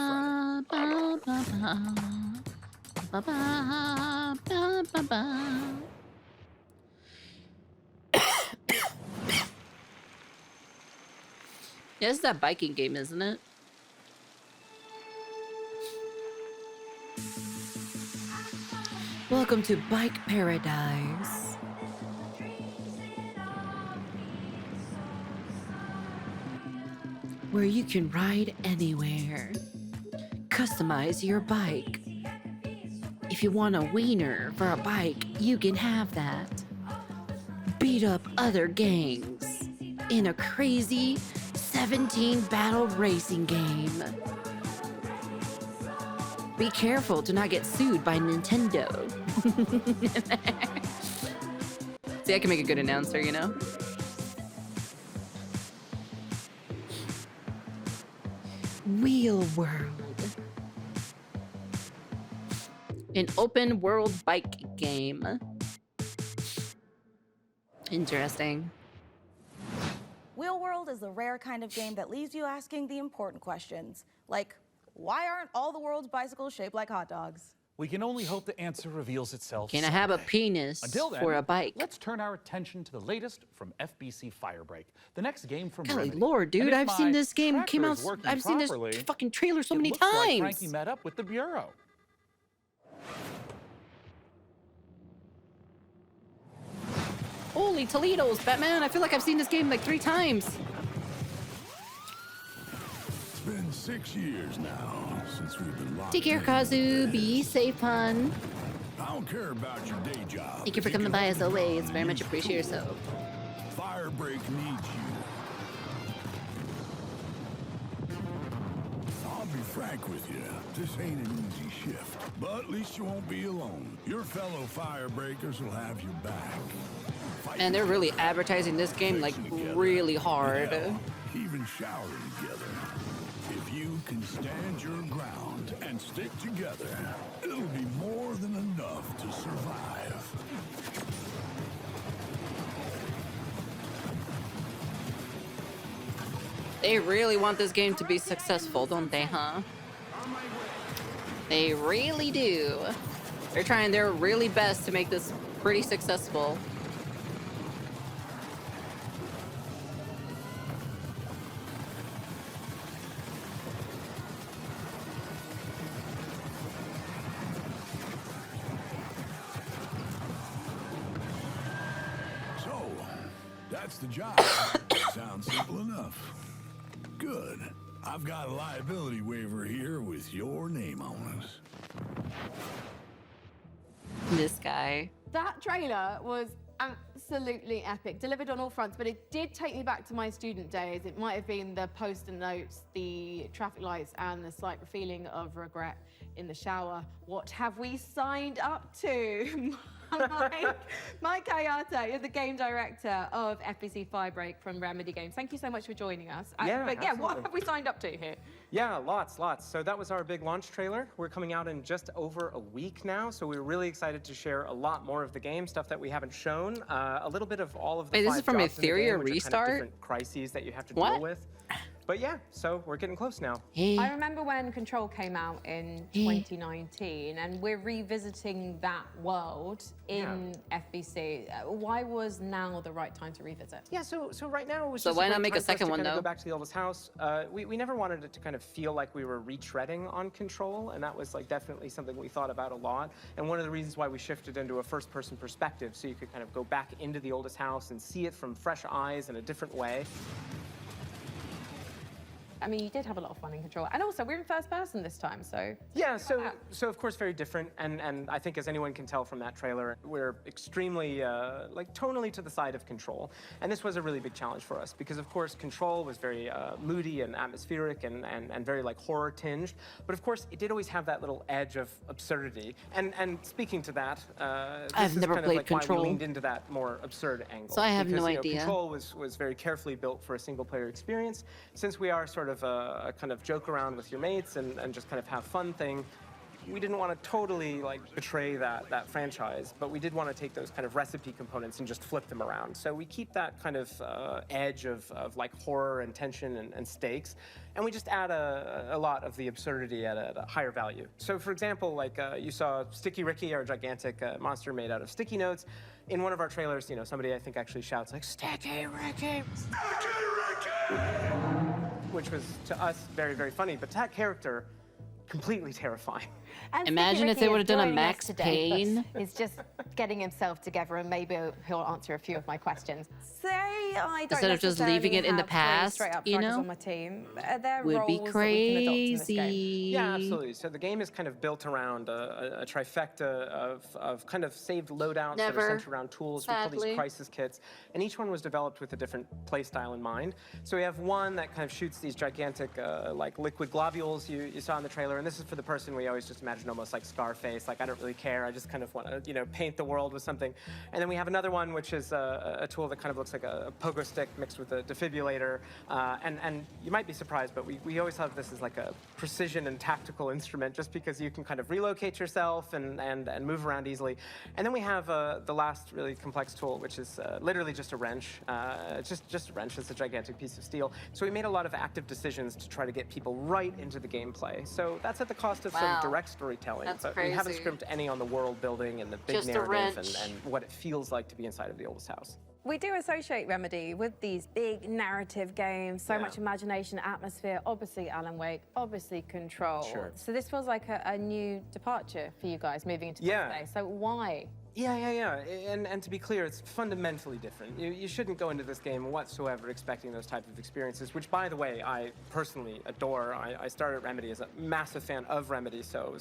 Yeah, this is that biking game, isn't it? Welcome to Bike Paradise. Where you can ride anywhere. customize your bike. If you want a wiener for a bike, you can have that. Beat up other gangs in a crazy 17 battle racing game. Be careful to not get sued by Nintendo. See, I can make a good announcer, you know? Wheel World. An open world bike game. Interesting. Wheel World is the rare kind of game that leaves you asking the important questions, like, why aren't all the world's bicycles shaped like hot dogs? We can only hope the answer reveals itself. Can I have a penis Until then, for a bike? Let's turn our attention to the latest from FBC Firebreak, the next game from Golly Remedy. Lord, dude, And if I've seen my this game tracker came is out. working I've seen this properly, fucking trailer so it many looks like times. Frankie met up with the Bureau. Holy Toledo's, Batman! I feel like I've seen this game like 3 times. It's been 6 years now since we've been locked Take care, in. Kazu. Be safe, hon. I don't care about your day job. Thank you for coming by as always. Very much appreciate yourself. Firebreak needs you. I'll be frank with you. This ain't an easy shift. But at least you won't be alone. Your fellow Firebreakers will have your back. And they're really advertising this game like really hard. Hell, even shower together. If you can stand your ground and stick together, it'll be more than enough to survive. They really want this game to be successful, don't they, huh? They really do. They're trying their really best to make this pretty successful. So, that's the job. Sounds simple enough. Good. I've got a liability waiver here with your name on it. This guy. That trailer was absolutely epic, delivered on all fronts, but it did take me back to my student days. It might have been the post-it notes, the traffic lights, and the slight feeling of regret in the shower. What have we signed up to? Mike Kayata is the game director of FBC Firebreak from Remedy Games. Thank you so much for joining us. But yeah, what absolutely. have we signed up to here? Yeah, lots. So that was our big launch trailer. We're coming out in just over a week now, so we're really excited to share a lot more of the game, stuff that we haven't shown, a little bit of all of the Wait, this is 5 from jobs in the Etheria game, which are kind of Restart? different crises that you have to What? deal with. But yeah, so we're getting close now. I remember when Control came out in 2019, and we're revisiting that world in FBC. Why was now the right time to revisit? Yeah, so right now it was So just why a not great make a time for us second to one, kind of though? Go back to the oldest house. We never wanted it to kind of feel like we were retreading on Control, and that was like definitely something we thought about a lot. And one of the reasons why we shifted into a first-person perspective, so you could kind of go back into the oldest house and see it from fresh eyes in a different way. I mean, you did have a lot of fun in Control. And also, we're in first person this time, so... Yeah, so of course very different, and I think as anyone can tell from that trailer, we're extremely like tonally to the side of Control, and this was a really big challenge for us because of course Control was very moody and atmospheric and very like horror tinged, but of course it did always have that little edge of absurdity. And speaking to that, I've never played like Control. why we leaned into that more absurd angle. So I have because, no you know, idea. Control was very carefully built for a single player experience. Since we are sort of a kind of joke around with your mates and just kind of have fun thing, we didn't want to totally like betray that franchise, but we did want to take those kind of recipe components and just flip them around. So we keep that kind of edge of like horror and tension and stakes, and we just add a lot of the absurdity at a higher value. So for example, like you saw Sticky Ricky, our gigantic monster made out of sticky notes. In one of our trailers, you know, somebody I think actually shouts like, "Sticky Ricky! Sticky Ricky!" Which was to us very, very funny, but to that character, completely terrifying. And Imagine if Sticky they Ricky would have done a is joining us Max today, Payne. but He's just getting himself together, and maybe he'll answer a few of my questions. Say I don't Instead of just leaving it in the necessarily have three past, straight-up you strikers know? on my team. Are there Would be roles that we can adopt in this game? crazy. Yeah, absolutely. So the game is kind of built around a trifecta of kind of saved loadouts that are Never, centered around tools. We call sadly. these crisis kits, and each one was developed with a different play style in mind. So we have one that kind of shoots these gigantic like liquid globules you saw in the trailer, and this is for the person we always just imagine almost like Scarface, like I don't really care, I just kind of want to paint the world with something. And then we have another one which is a tool that kind of looks like a pogo stick mixed with a defibrillator, and you might be surprised, but we always have this as like a precision and tactical instrument just because you can kind of relocate yourself and move around easily. And then we have the last really complex tool, which is literally just a wrench. Just a wrench. It's a gigantic piece of steel. So we made a lot of active decisions to try to get people right into the gameplay. So that's at the cost of some direct storytelling. That's but crazy. we haven't scrimped any on the world building and the big Just a narrative wrench. and what it feels like to be inside of the oldest house. We do associate Remedy with these big narrative games, so much imagination, atmosphere, obviously Alan Wake, obviously Control. Sure. So this feels like a new departure for you guys moving into this space. So why? Yeah. And to be clear, it's fundamentally different. You shouldn't go into this game whatsoever expecting those type of experiences, which, by the way, I personally adore. I started Remedy as a massive fan of Remedy, so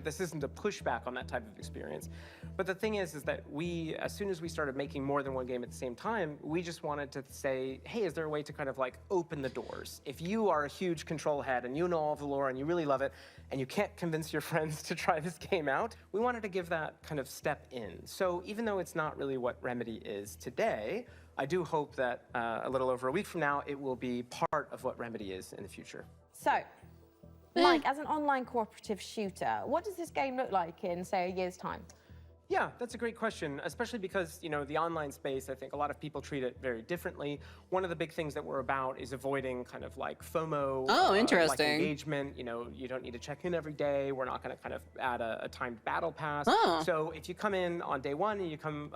this isn't a pushback on that type of experience. But the thing is that we, as soon as we started making more than one game at the same time, we just wanted to say, hey, is there a way to kind of like open the doors? If you are a huge Control head and you know all of the lore and you really love it, and you can't convince your friends to try this game out, we wanted to give that kind of step in. So even though it's not really what Remedy is today, I do hope that a little over a week from now, it will be part of what Remedy is in the future. So, Mike, as an online cooperative shooter, what does this game look like in, say, a year's time? Yeah, that's a great question, especially because, the online space, I think a lot of people treat it very differently. One of the big things that we're about is avoiding kind of like FOMO. Oh, like interesting. engagement. You don't need to check in every day. We're not going to kind of add a timed battle pass. Oh. So if you come in on day one and you come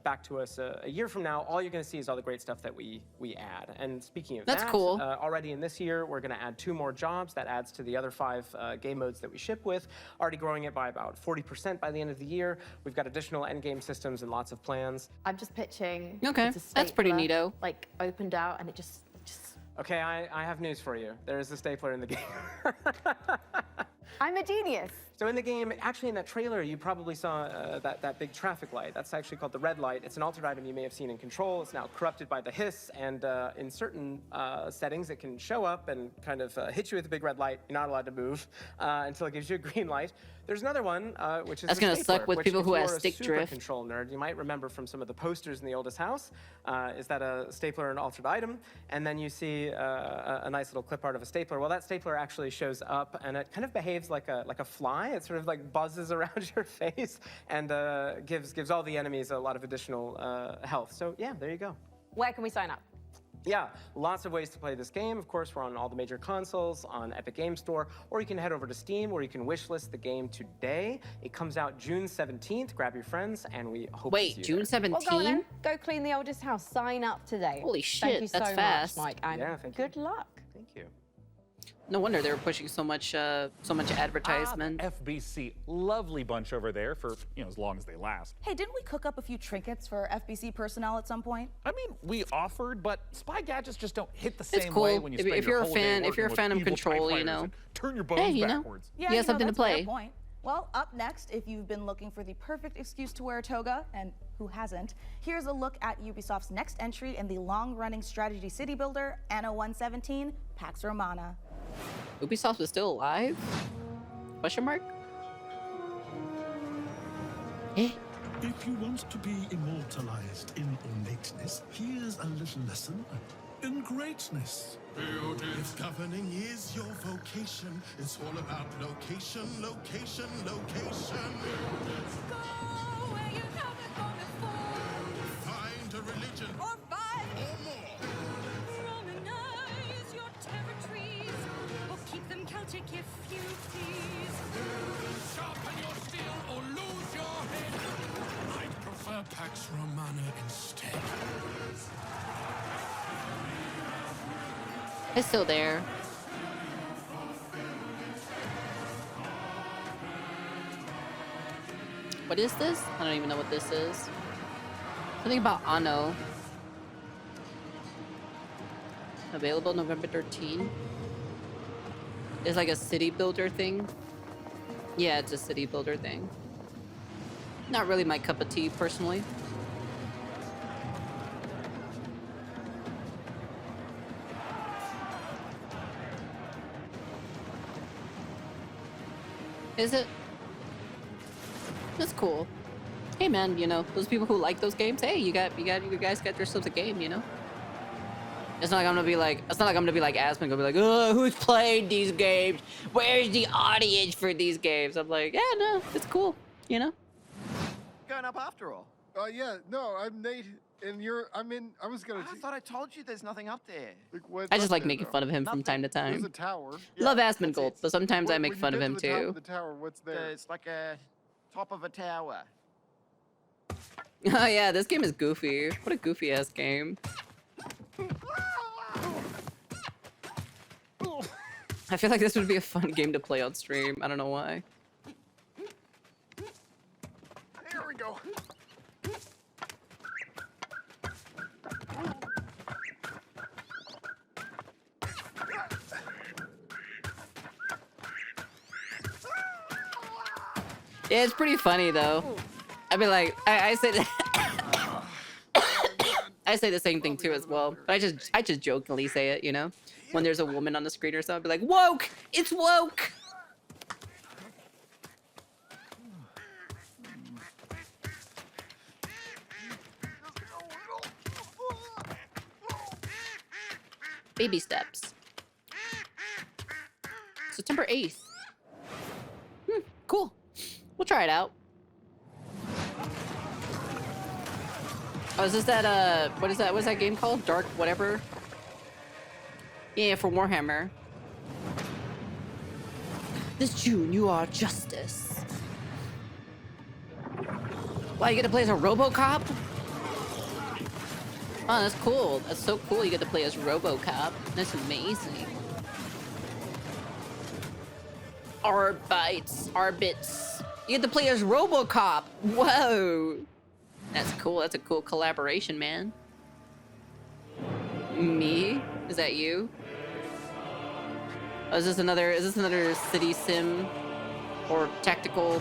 back to us a year from now, all you're going to see is all the great stuff that we add. And speaking of That's that, cool. Already in this year, we're going to add 2 more jobs. That adds to the other 5 game modes that we ship with, already growing it by about 40% by the end of the year. We've got additional endgame systems and lots of plans. I'm just pitching. Okay, it's a that's pretty stapler, neato. Like opened out and it just. Okay, I have news for you. There is a stapler in the game. I'm a genius. So in the game, actually in that trailer, you probably saw that big traffic light. That's actually called the red light. It's an altered item you may have seen in Control. It's now corrupted by the hiss, and in certain settings, it can show up and kind of hit you with a big red light. You're not allowed to move until it gives you a green light. There's another one, which is That's a gonna stapler, suck with which, people if who you're have a stick super drift. Control nerd, you might remember from some of the posters in the oldest house. Is that a stapler and altered item? And then you see a nice little clip art of a stapler. Well, that stapler actually shows up, and it kind of behaves like a fly. It sort of like buzzes around your face and gives all the enemies a lot of additional health. So yeah, there you go. Where can we sign up? Yeah, lots of ways to play this game. Of course, we're on all the major consoles, on Epic Game Store, or you can head over to Steam where you can wishlist the game today. It comes out June 17th. Grab your friends, and we hope to see you June there. 17th? Well, go on then. Go clean the oldest house. Sign up today. Holy Thank shit, you that's so fast. much, Mike, and Yeah, thank you. good luck. Thank you. No wonder they were pushing so much advertisement. FBC, lovely bunch over there for as long as they last. Hey, didn't we cook up a few trinkets for FBC personnel at some point? I mean, we offered, but spy gadgets just don't hit the It's same cool. way when you If- spend if your you're a whole day fan- if working you're a with fan of evil Control, typewriters you know. and turn your Hey, bones you know. backwards. Yeah, You have something to that's a fair play. point. Well, up next, if you've been looking for the perfect excuse to wear a toga, and who hasn't, here's a look at Ubisoft's next entry in the long-running strategy city builder, Anno 117, Pax Romana. Ubisoft was still alive? Question mark? Eh? If you want to be immortalized in ornateness, here's a little lesson in greatness. If governing is your vocation, it's all about location, location, location. Go where you haven't gone before. Find a religion Or 5. or more. Romanize your territories, or keep them Celtic if you please. Sharpen your steel or lose your head. I'd prefer Pax Romana instead. It's still there. What is this? I don't even know what this is. Something about Anno. Available November 13. It's like a city builder thing. Yeah, it's a city builder thing. Not really my cup of tea, personally. Is it? That's cool. Hey man, you know, those people who like those games, hey, you guys got yourselves a game, you know? It's not like I'm gonna be like, Aspen, gonna be like, oh, who's playing these games? Where's the audience for these games? I'm like, yeah, no, it's cool, you know? Going up after all. Yeah, no, I'm Nate, and I was gonna. I thought I told you there's nothing up there. I just like making fun of him from time to time. There's a tower. Love Aspen Gold, but sometimes I make fun of him When you get to the top too. of the tower, what's there? It's like a top of a tower. Oh yeah, this game is goofy. What a goofy ass game. I feel like this would be a fun game to play on stream. I don't know why. Here we go. Yeah, it's pretty funny though. I mean, like, I say that. I say the same thing too as well. But I just jokingly say it, you know, when there's a woman on the screen or something. I'll be like, woke! It's woke! Baby steps. September 8th. Cool. We'll try it out. Oh, is this that, what is that? What's that game called? Dark whatever? Yeah, for Warhammer. This June, you are justice. Wow, you get to play as a RoboCop? Oh, that's cool. That's so cool you get to play as RoboCop. That's amazing. Arbits. You get to play as RoboCop. Whoa. That's cool. That's a cool collaboration, man. Me? Is that you? Oh, is this another city sim or tactical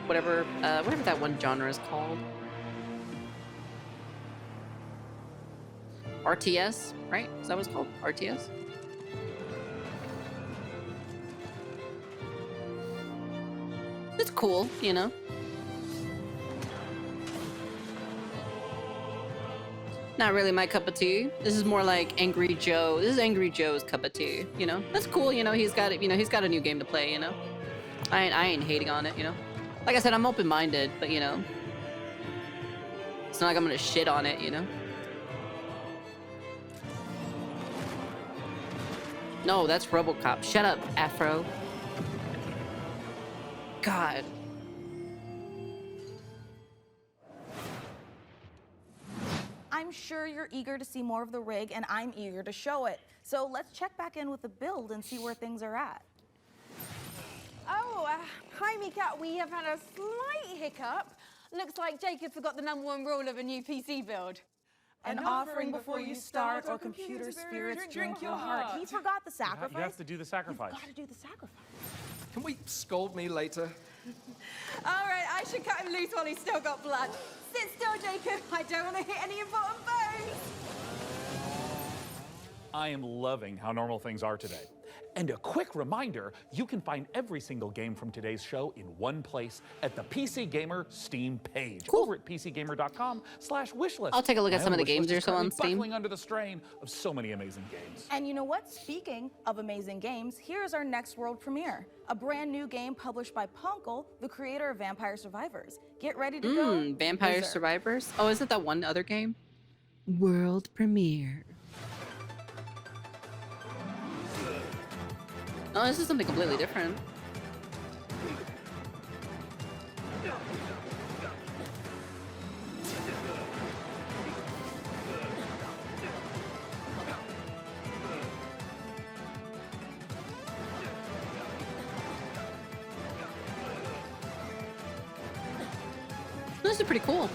whatever whatever that one genre is called? RTS, right? Is that what it's called? RTS? It's cool, you know. Not really my cup of tea. This is more like Angry Joe. This is Angry Joe's cup of tea, you know. That's cool, you know. He's got it, you know. He's got a new game to play, you know. I ain't hating on it, you know. Like I said, I'm open-minded, but you know, it's not like I'm gonna shit on it, you know. No, that's RoboCop. Shut up, Afro. God. I'm sure you're eager to see more of the rig, and I'm eager to show it. So let's check back in with the build and see where things are at. Oh, hi, Mika. We have had a slight hiccup. Looks like Jacob forgot the #1 rule of a new PC build. An offering before you start, or computer spirits drink your heart. He forgot the sacrifice. You have to do the sacrifice. You've got to do the sacrifice. Can we scold me later? All right, I should cut him loose while he's still got blood. Sit still, Jacob. I don't want to hit any important bones. I am loving how normal things are today. And a quick reminder, you can find every single game from today's show in one place at the PC Gamer Steam page. Cool. Over at PCGamer.com/wishlist. I'll take a look at My some own of the games wishlist that are is still on currently Steam. buckling under the strain of so many amazing games. And you know what? Speaking of amazing games, here's our next world premiere. A brand new game published by Punkle, the creator of Vampire Survivors. Get ready to go. Vampire Wizard. Survivors? Oh, is it that one other game? World premiere. Oh, this is something completely different. This is pretty cool.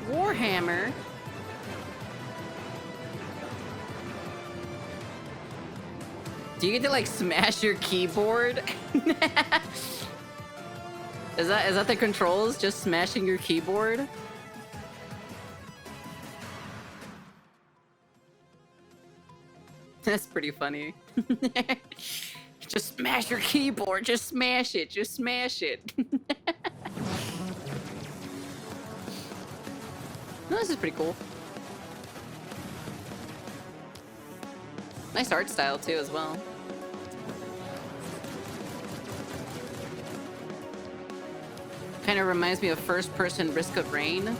Warhammer. Do you get to like smash your keyboard? Is that the controls? Just smashing your keyboard? That's pretty funny. Just smash your keyboard. Just smash it. Just smash it. No, this is pretty cool. Nice art style too, as well. Kind of reminds me of first-person Risk of Rain.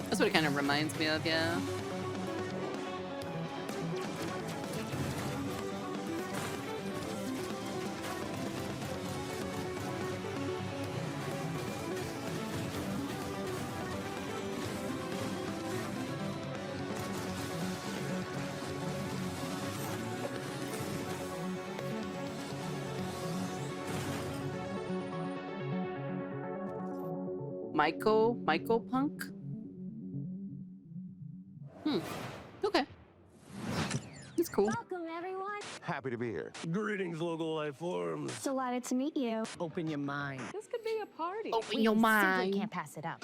That's what it kind of reminds me of, yeah. Myco Punk? Okay. It's cool. Welcome, everyone. Happy to be here. Greetings, local life forms. Delighted to meet you. Open your mind. This could be a party. Open your mind. Simply can't pass it up.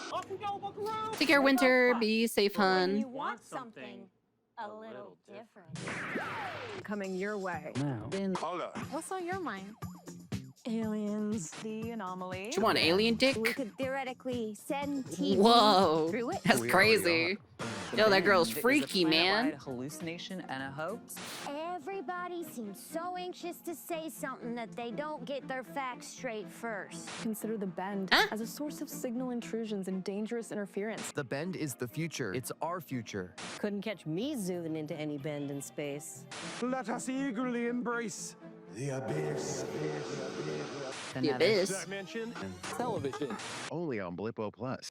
Take care, Winter. Be safe, When hun. you want something a little different. Coming your way. Hold up. What's on your mind? Aliens, the anomaly. Do you want alien dick? We could theoretically send TV Whoa, through it. that's crazy. Yo, that girl's freaky, man. Hallucination and a hoax. Everybody seems so anxious to say something that they don't get their facts straight first. Consider the Bend as a source of signal intrusions and dangerous interference. The Bend is the future. It's our future. Couldn't catch me zooming into any bend in space. Let us eagerly embrace the abyss. The abyss. Dimension Television. Only on Blippo Plus.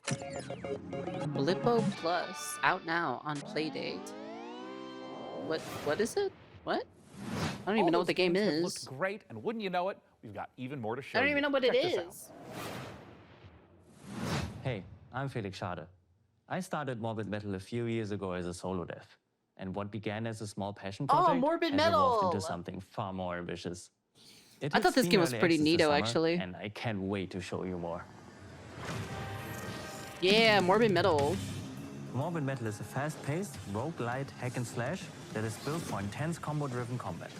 Blippo Plus, out now on Playdate. What is it? What? I don't even know what the game is. Looked great, and wouldn't you know it, we've got even more to show I don't you. even know what Check it this out. is. Hey, I'm Felix Schade. I started Morbid Metal a few years ago as a solo dev. And what began as a small passion project Morbid has Metal! evolved into something far more ambitious. I thought this game was pretty neato, actually. And I can't wait to show you more. Yeah, Morbid Metal. Morbid Metal is a fast-paced, roguelite hack and slash that is built for intense combo-driven combat.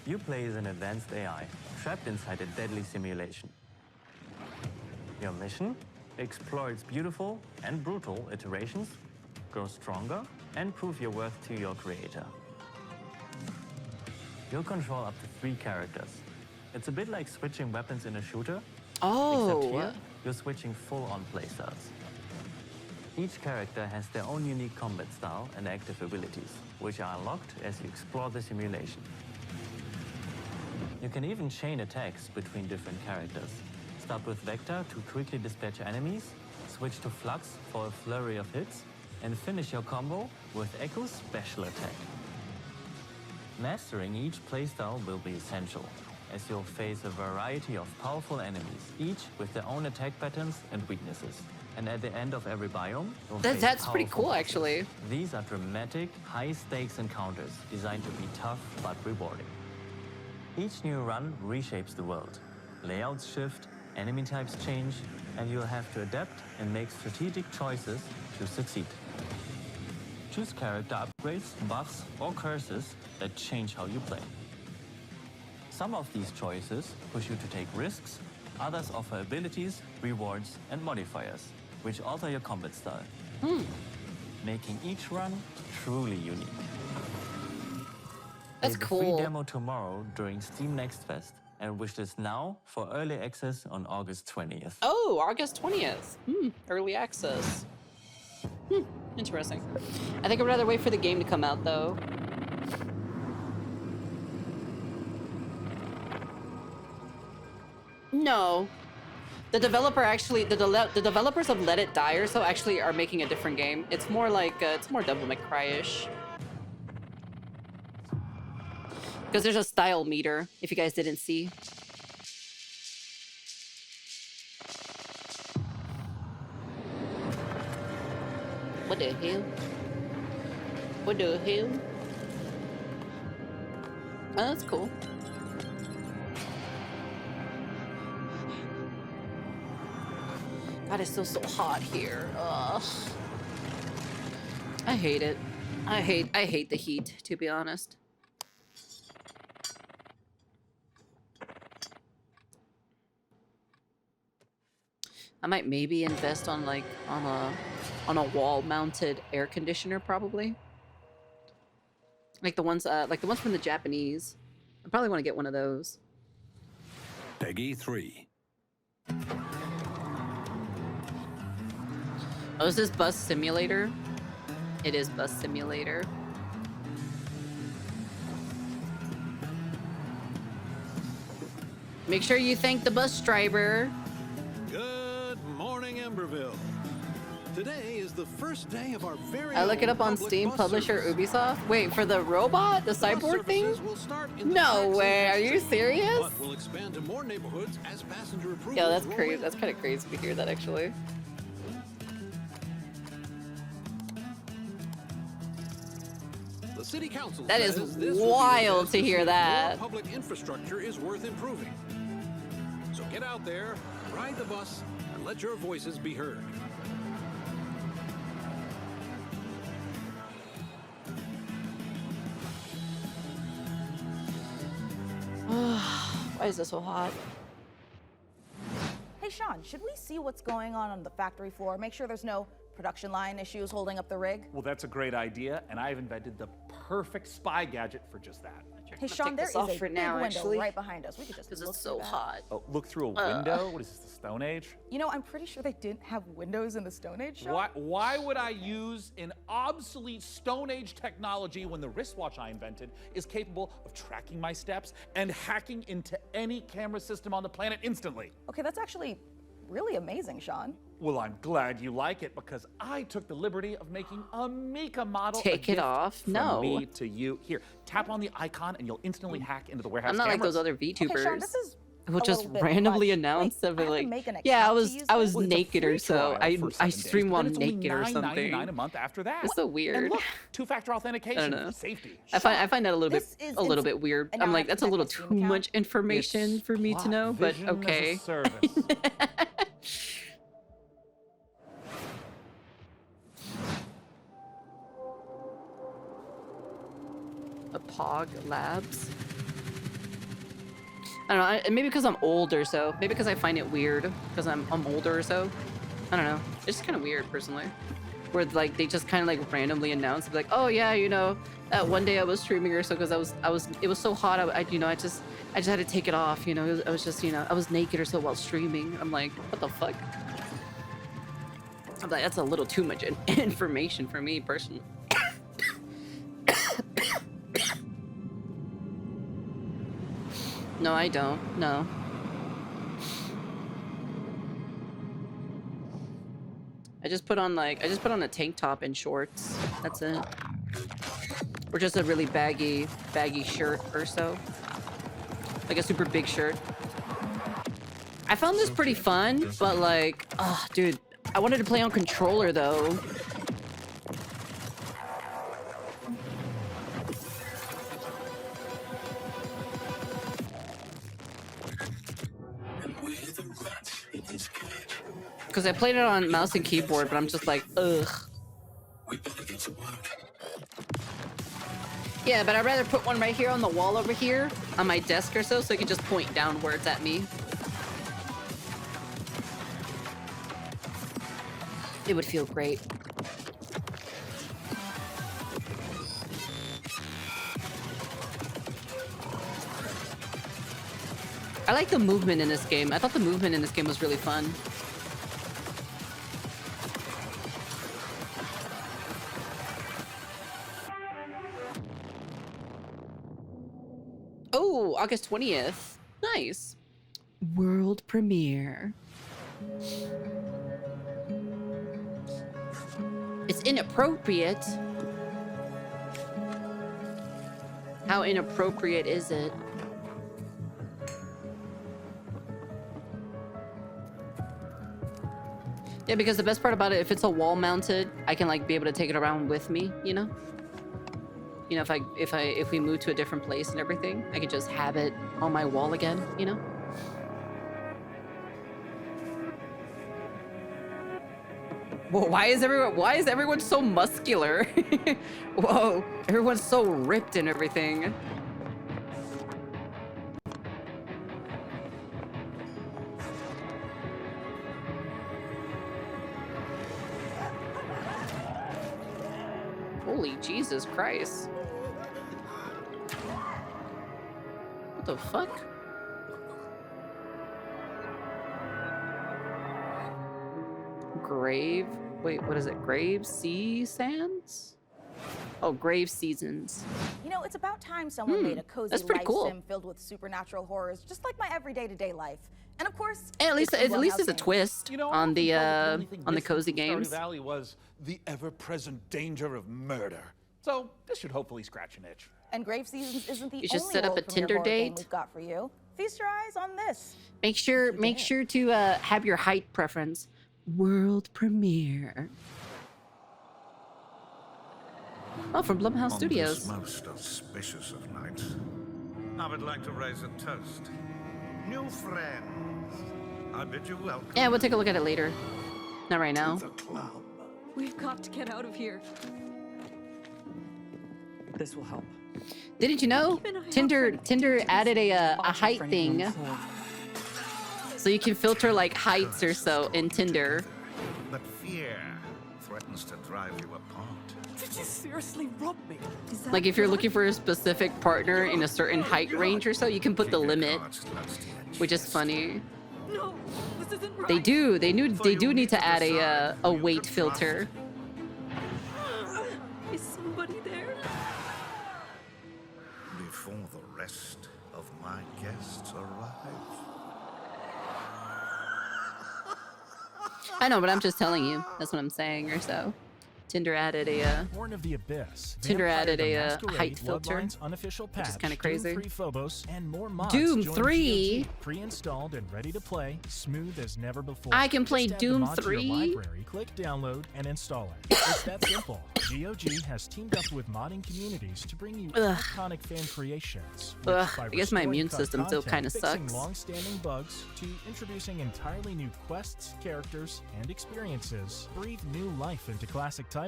You play as an advanced AI, trapped inside a deadly simulation. Your mission? Explore its beautiful and brutal iterations, grow stronger, and prove your worth to your creator. You'll control up to 3 characters. It's a bit like switching weapons in a shooter. Oh. Except here, you're switching full-on playstyles. Each character has their own unique combat style and active abilities, which are unlocked as you explore the simulation. You can even chain attacks between different characters. Start with Vector to quickly dispatch enemies, switch to Flux for a flurry of hits, and finish your combo with Echo's special attack. Mastering each playstyle will be essential, as you'll face a variety of powerful enemies, each with their own attack patterns and weaknesses. And at the end of every biome, you'll face That's pretty powerful cool, bosses. actually. These are dramatic, high-stakes encounters designed to be tough but rewarding. Each new run reshapes the world. Layouts shift, enemy types change, and you'll have to adapt and make strategic choices to succeed. Choose character upgrades, buffs, or curses that change how you play. Some of these choices push you to take risks, others offer abilities, rewards, and modifiers, which alter your combat style, making each run truly unique. That's Play the cool. free demo tomorrow during Steam Next Fest, and wish this now for early access on August 20th. Oh, August 20th. Early access. Interesting. I think I'd rather wait for the game to come out, though. No. The developer actually, the developers of Let It Die or so actually are making a different game. It's more like, it's more Devil May Cry-ish. Because there's a style meter, if you guys didn't see. What the hell? What the hell? Oh, that's cool. God, it's still so hot here. Ugh. I hate it. I hate the heat, to be honest. I might maybe invest on like on a wall-mounted air conditioner, probably. Like the ones from the Japanese. I probably want to get one of those. Peggy 3. Oh, is this Bus Simulator? It is Bus Simulator. Make sure you thank the bus driver. Good morning, Emberville. Today is the first day of our very I look it own up on public Steam, bus publisher service. Ubisoft. Wait, for the robot? The cyborg thing? Services will start in the No taxi way, are you industry, serious? but will expand to more neighborhoods as passenger approvals Yeah, that's roll crazy. in. That's kind of crazy to hear that, actually. The city council That is says this will be wild a test to hear see if that. more public infrastructure is worth improving. So get out there, ride the bus, and let your voices be heard. Why is this so hot? Hey, Sean, should we see what's going on the factory floor? Make sure there's no production line issues holding up the rig? Well, that's a great idea, and I've invented the perfect spy gadget for just that. Hey, Sean, there is a big window right behind us. We could just Because look it's so through that. hot. Oh, look through a window? What is this, the Stone Age? You know, I'm pretty sure they didn't have windows in the Stone Age, Sean. Why would I use an obsolete Stone Age technology when the wristwatch I invented is capable of tracking my steps and hacking into any camera system on the planet instantly? Okay, that's actually really amazing, Sean. Well, I'm glad you like it because I took the liberty of making a Mika model. Take it off? From No. me to you. Here, tap on the icon and you'll instantly hack into the warehouse I'm not like cameras. those other VTubers. Okay, Sean, this is who a just little bit randomly much. announced Wait, that I have to like, make an yeah, I account was to use I this? was Well, it's a naked free or so. trial I for 7 days, stream but while then it's only naked or something. $9.99 a month after that. It's so weird. And look, two-factor I authentication don't know. for safety. I find that a little This bit is weird. and I'm now I like, have that's a to little connect my too Steam much information It's for me to know, but Vision as a okay. service. A Pog Labs. I don't know. Maybe because I'm old or so. Maybe because I find it weird because I'm older or so. I don't know. It's just kind of weird personally. Where like they just kind of like randomly announce, like, oh yeah, you know, that one day I was streaming or so because it was so hot. I just had to take it off. You know, I was just, you know, I was naked or so while streaming. I'm like, what the fuck? I'm like, that's a little too much information for me personally. No, I don't. No. I just put on a tank top and shorts. That's it. Or just a really baggy shirt or so. Like a super big shirt. I found this pretty fun, but like, oh, dude, I wanted to play on controller though. Because I played it on mouse and keyboard, but I'm just like, ugh. Yeah, but I'd rather put one right here on the wall over here, on my desk or so, so it can just point downwards at me. It would feel great. I like the movement in this game. I thought the movement in this game was really fun. Oh, August 20th. Nice. World premiere. It's inappropriate. How inappropriate is it? Yeah, because the best part about it, if it's a wall mounted, I can like be able to take it around with me, you know? You know, if we move to a different place and everything, I could just have it on my wall again, you know? Whoa, why is everyone so muscular? Whoa, everyone's so ripped and everything. Holy Jesus Christ. What the fuck? Grave? Wait, what is it? Grave Sea Sands? Oh, Grave Seasons. You know, it's about time someone made a cozy That's pretty life cool. sim filled with supernatural horrors, just like my everyday-to-day life. And of course, At least it's there's a twist on the cozy games. Stardew Valley was the ever-present danger of murder. So this should hopefully scratch an itch. And Grave Seasons isn't the You only should set up a world premiere Tinder horror game date. we've got for you. Feast your eyes on this. Make sure to have your height preference. World premiere. Oh, from Blumhouse Studios. On this most auspicious of nights, I would like to raise a toast. New friends, I bid you welcome. Yeah, we'll take a look at it later. Not right now. We've got to get out of here. This will help. Didn't you know? Tinder added a height thing. So you can filter like heights or so in Tinder. But fear threatens to drive you apart. Did you seriously rob me? Like if you're looking for a specific partner in a certain height range or so, you can put the limit, which is funny. No, this isn't right. They do need to add a weight filter. Is somebody there? Before the rest of my guests arrive. I know, but I'm just telling you. That's what I'm saying or so. Tinder added a Born of the Abyss, Tinder Vampire added the a Masquerade, height filter, Bloodlines unofficial patch, which is kind of crazy. Doom 3 Phobos, and more mods Doom join 3? GOG, pre-installed and ready to play, smooth as never before. I can play Just add the Doom mod to your 3? library, click download, and install it. It's that simple. GOG has teamed up with modding communities to bring you Ugh. iconic fan creations. which, Ugh, by I guess my restoring immune cut system still content, kind of fixing sucks. long-standing bugs, to introducing entirely new quests, characters, and experiences, breathe new life into classic titles.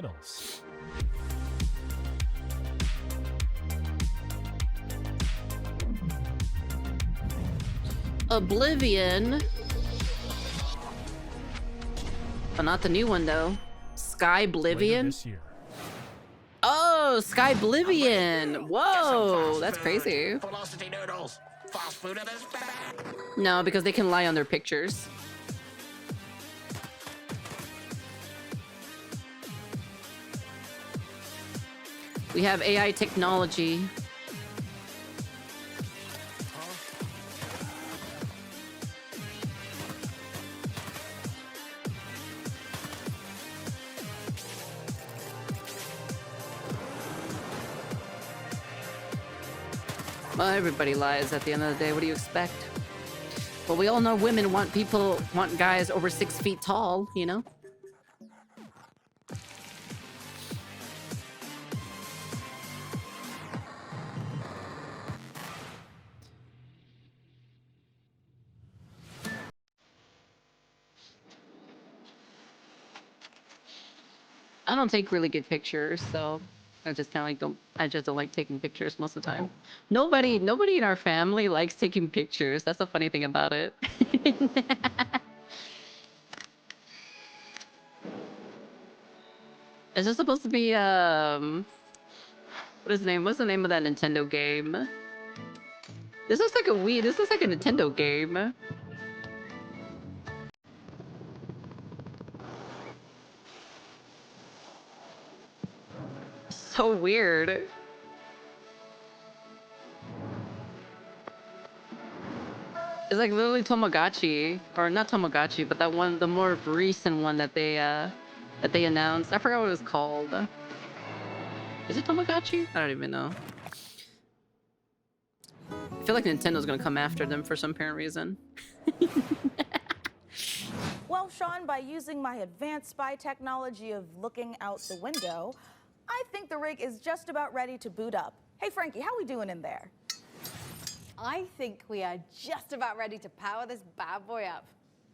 Oblivion. But not the new one though. Sky Oblivion. This year. Oh, Sky Oblivion. Whoa, that's crazy. Velocity noodles. Fast food at its back. No, because they can lie on their pictures. We have AI technology. Well, everybody lies at the end of the day. What do you expect? Well, we all know women want guys over 6 feet tall, you know? I don't take really good pictures, so I just kind of don't like taking pictures most of the time. Nobody in our family likes taking pictures. That's the funny thing about it. Is this supposed to be what is the name? What's the name of that Nintendo game? This looks like a Wii. This looks like a Nintendo game. So weird. It's like literally Tamagotchi, or not Tamagotchi, but that one, the more recent one that they announced. I forgot what it was called. Is it Tamagotchi? I don't even know. I feel like Nintendo's gonna come after them for some apparent reason. Well, Sean, by using my advanced spy technology of looking out the window, I think the rig is just about ready to boot up. Hey, Frankie, how we doing in there? I think we are just about ready to power this bad boy up.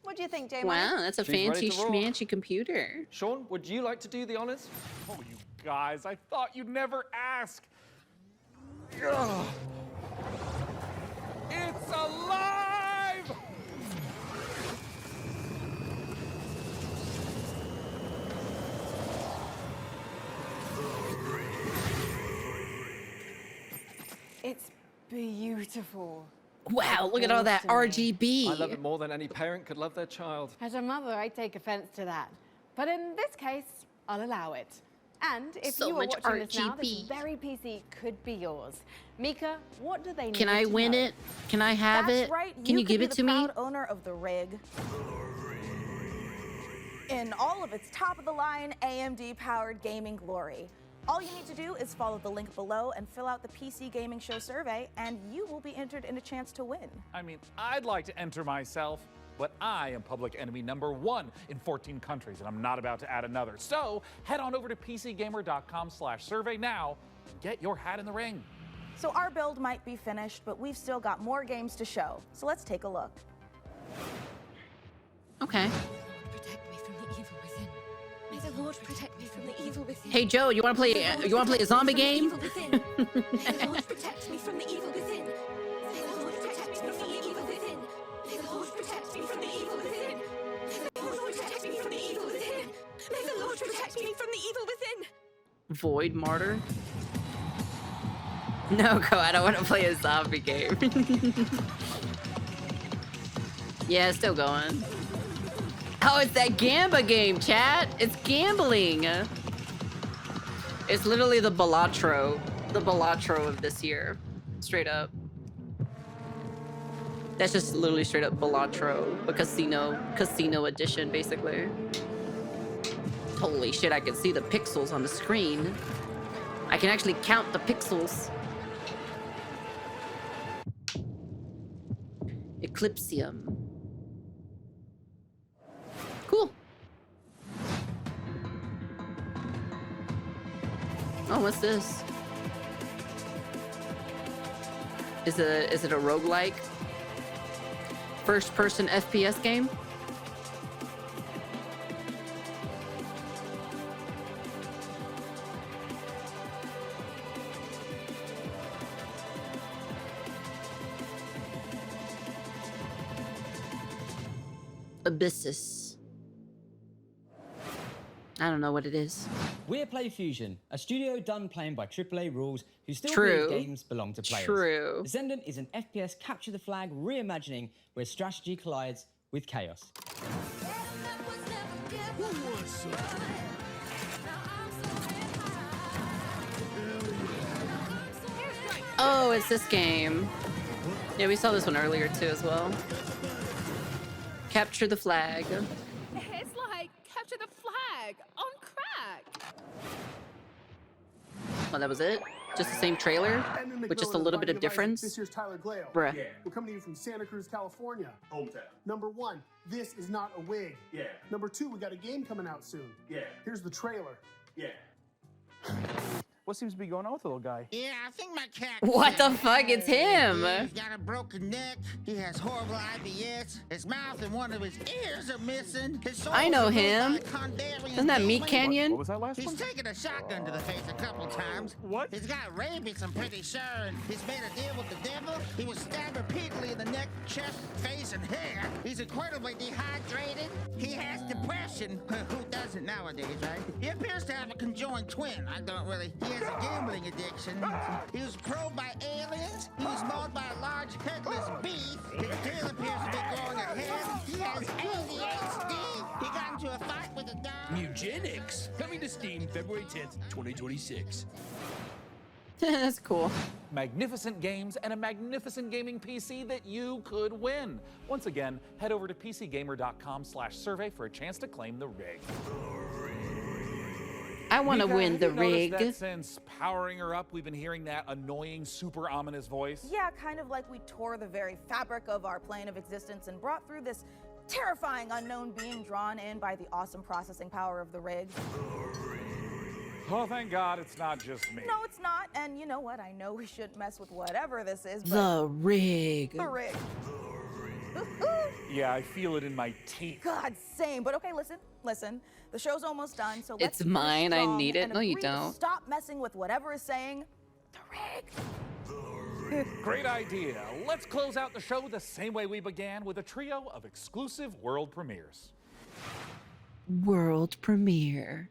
What do you think, J-Money? Wow, that's a She's ready fancy to roll. schmancy computer. Sean, would you like to do the honors? Oh, you guys, I thought you'd never ask. Ugh. It's alive! It's beautiful. Wow, look at all that RGB. I love it more than any parent could love their child. As a mother, I take offense to that. But in this case, I'll allow it. And if So you are much watching this now, this RGB. very PC could be yours. Mika, what do they need Can I to win know? it? Can I have That's it? right. Can you could give be it the to me? proud owner of the rig. In all of its top-of-the-line AMD-powered gaming glory. All you need to do is follow the link below and fill out the PC Gaming Show survey, and you will be entered in a chance to win. I mean, I'd like to enter myself, but I am public enemy #1 in 14 countries, and I'm not about to add another. So head on over to pcgamer.com/survey now and get your hat in the ring. So our build might be finished, but we've still got more games to show. So let's take a look. Okay. Protect me from the evil within. May the Lord protect me from the evil within. Hey Joe, you wanna play a zombie game? May the Lord protect me from the evil within. May the Lord protect me from the evil within. May the Lord protect me from the evil within. May the Lord protect me from the evil within. May the Lord protect me from the evil within. Void Martyr? No, go, I don't want to play a zombie game. Yeah, it's still going. Oh, it's that Gamba game, chat. It's gambling. It's literally the Balatro of this year. Straight up. That's just literally straight up Balatro, a casino edition, basically. Holy shit, I can see the pixels on the screen. I can actually count the pixels. Eclipsium. Cool. Oh, what's this? Is it a roguelike? First-person FPS game? Abyssus. I don't know what it is. We're PlayFusion, a studio done playing by AAA rules who still True. believe games belong to players. True. Ascendant is an FPS capture the flag reimagining where strategy collides with chaos. Oh, it's this game. Yeah, we saw this one earlier too as well. Capture the flag. It's like capture the flag on crack. Oh, that was it? Just the same trailer? With just a little bit of difference? This here's Tyler Glale. Bruh. Yeah. We're coming to you from Santa Cruz, California. Hometown. Number 1, this is not a wig. Yeah. Number 2, we got a game coming out soon. Yeah. Here's the trailer. Yeah. What seems to be going on with the little guy? Yeah, I think my cat. What the fuck? It's him. He's got a broken neck. He has horrible IBS. His mouth and one of his ears are missing. His I know him. Isn't that Meat Canyon? What was that last He's one? taken a shotgun to the face a couple times. What? He's got rabies, I'm pretty sure, and he's made a deal with the devil. He was stabbed repeatedly in the neck, chest, face, and hair. He's incredibly dehydrated. He has depression. Who doesn't nowadays, right? He appears to have a conjoined twin. He has a gambling addiction. He was probed by aliens. He was mauled by a large headless beast. His tail appears to be growing ahead. He has ADHD. He got into a fight with a dog. Mugenics, coming to Steam February 10th, 2026. That's cool. Magnificent games and a magnificent gaming PC that you could win. Once again, head over to pcgamer.com/survey for a chance to claim the rig. I want to Mika, win have the you noticed rig. that since powering her up, we've been hearing that annoying, super ominous voice? Yeah, kind of like we tore the very fabric of our plane of existence and brought through this terrifying unknown being drawn in by the awesome processing power of the rig. Oh, thank God it's not just me. No, it's not. And you know what? I know we shouldn't mess with whatever this is, but The rig. the rig. Yeah, I feel it in my teeth. God, same. But okay, listen. The show's almost done, so let's It's mine. I strong need it. and No, you agree to don't. Stop messing with whatever is saying the rig. Great idea. Let's close out the show the same way we began, with a trio of exclusive world premieres. World premiere.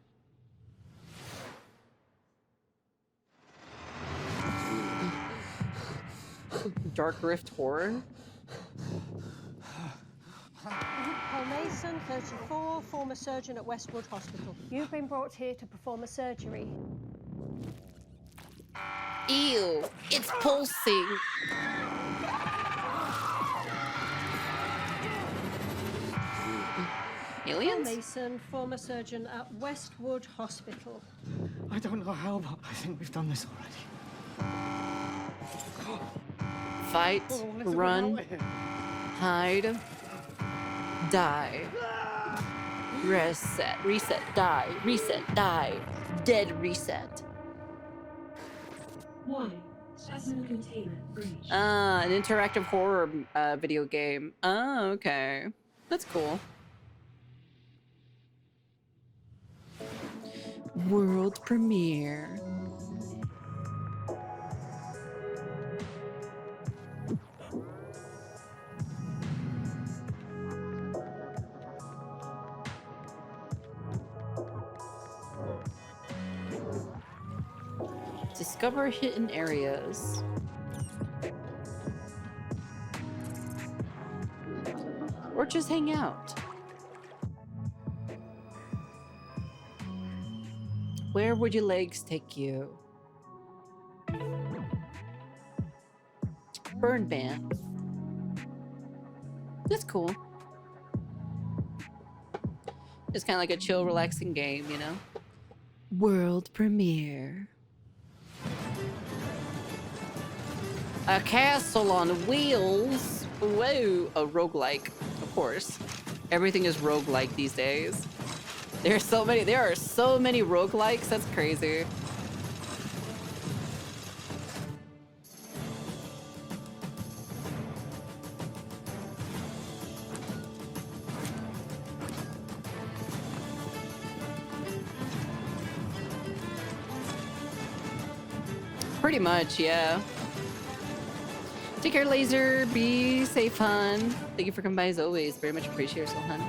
Dark Rift horror. Paul Mason, 34, former surgeon at Westwood Hospital. You've been brought here to perform a surgery. Ew, it's pulsing. Aliens? Paul Mason, former surgeon at Westwood Hospital. I don't know how, but I think we've done this already. Fight, run, hide, die, reset, die, dead reset. Warning. Specimen containment breach. An interactive horror video game. Oh, okay. That's cool. World premiere. Discover hidden areas. Or just hang out. Where would your legs take you? Burn ban. That's cool. It's kind of like a chill, relaxing game, you know? World premiere. A castle on wheels. Whoa, a roguelike, of course. Everything is roguelike these days. There are so many roguelikes, that's crazy. Pretty much, yeah. Take care, Laser. Be safe, hun. Thank you for coming by as always. Very much appreciate yourself, hun.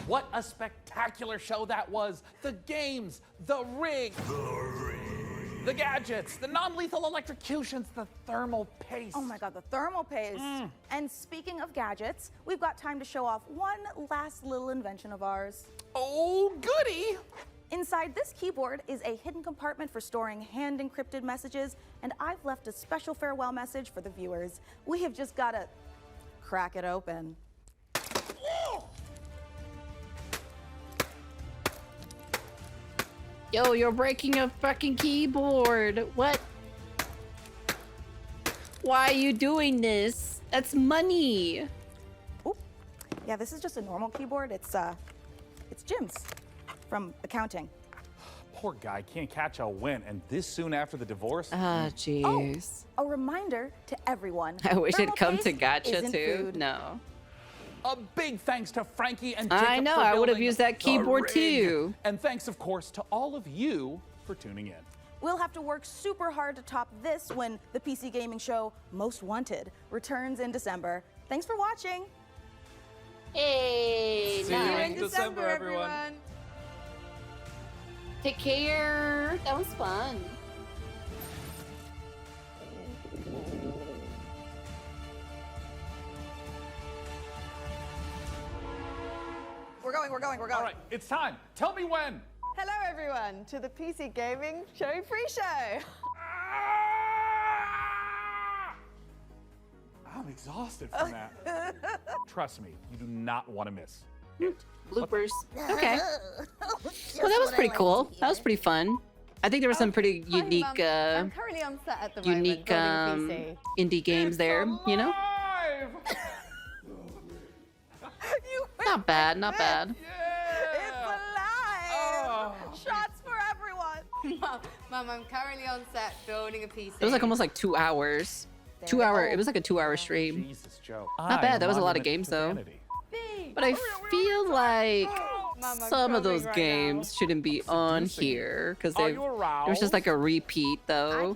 What a spectacular show that was. The games, the rig, the gadgets, the non-lethal electrocutions, the thermal paste. Oh my God, the thermal paste. And speaking of gadgets, we've got time to show off one last little invention of ours. Oh, goody! Inside this keyboard is a hidden compartment for storing hand-encrypted messages, and I've left a special farewell message for the viewers. We have just got to crack it open. Yo, you're breaking a fucking keyboard. What? Why are you doing this? That's money. Ooh. Yeah, this is just a normal keyboard. It's Jim's from accounting. Poor guy can't catch a win, and this soon after the divorce. Ah, jeez. Oh, a reminder to everyone. I wish it'd thermal come to paste Gacha isn't too. food. No. A big thanks to Frankie and Jacob I know, for I would have building used that the keyboard rig. too. And thanks, of course, to all of you for tuning in. We'll have to work super hard to top this when the PC gaming show Most Wanted returns in December. Thanks for watching. Hey, See you in December, everyone. Take care. That was fun. going, we're going. All right, it's time. Tell me when. Hello, everyone, to the PC Gaming Show pre-show. I'm exhausted from that. Trust me, you do not want to miss it. Bloopers. Okay. Well, that was pretty cool. That was pretty fun. I think there were some pretty unique, I'm currently on set at the moment, unique building a PC. indie games there. You know. Not bad. Not bad. It's alive! Shots for everyone! Mom, I'm currently on set building a PC. It was like almost like 2 hours. It was like a 2-hour stream. Jesus, Joe. Not bad. That was a lot of games though. But I feel like some of those games shouldn't be on here because it was just like a repeat though.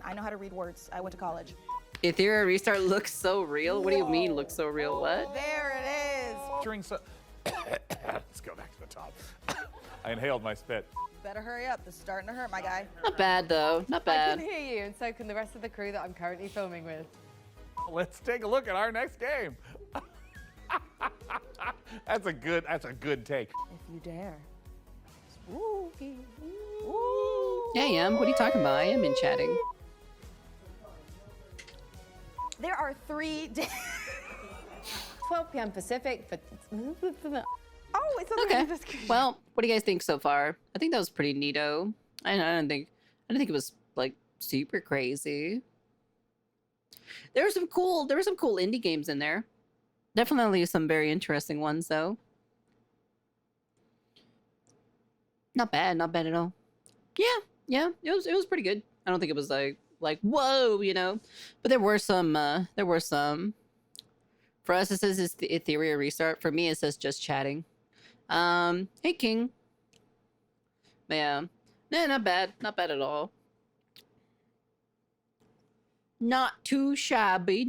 I know how to read words. I went to college. Ethereal Restart looks so real. What do you mean looks so real? What? There it is. During let's go back to the top. I inhaled my spit. Better hurry up. This is starting to hurt, my guy. Not bad though. Not I bad. can hear you, and so can the rest of the crew that I'm currently filming with. Let's take a look at our next game. That's a good take. If you dare. Spooky. Yeah, I am. What are you talking about? I am in chatting. There are 3 days. 12 p.m. Pacific, but oh, it's Okay. Well, what do you guys think so far? I think that was pretty neato. I didn't think it was like super crazy. There were some cool indie games in there. Definitely some very interesting ones though. Not bad at all. Yeah, it was pretty good. I don't think it was like whoa, you know, but there were some. For us, it says it's the Ethereal Restart. For me, it says just chatting. Hey King. But yeah, nah, not bad at all. Not too shabby.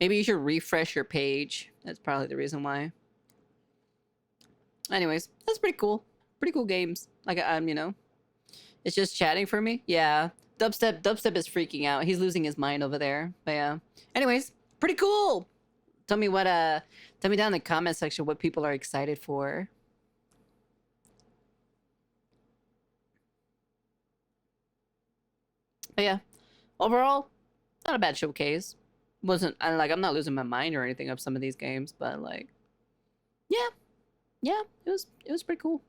Maybe you should refresh your page. That's probably the reason why. Anyways, that's pretty cool. Pretty cool games. Like you know, it's just chatting for me. Yeah, Dubstep is freaking out. He's losing his mind over there. But yeah. Anyways, pretty cool. Tell me down in the comment section what people are excited for. But yeah, overall, not a bad showcase. I'm not losing my mind or anything of some of these games, but like, yeah, it was pretty cool.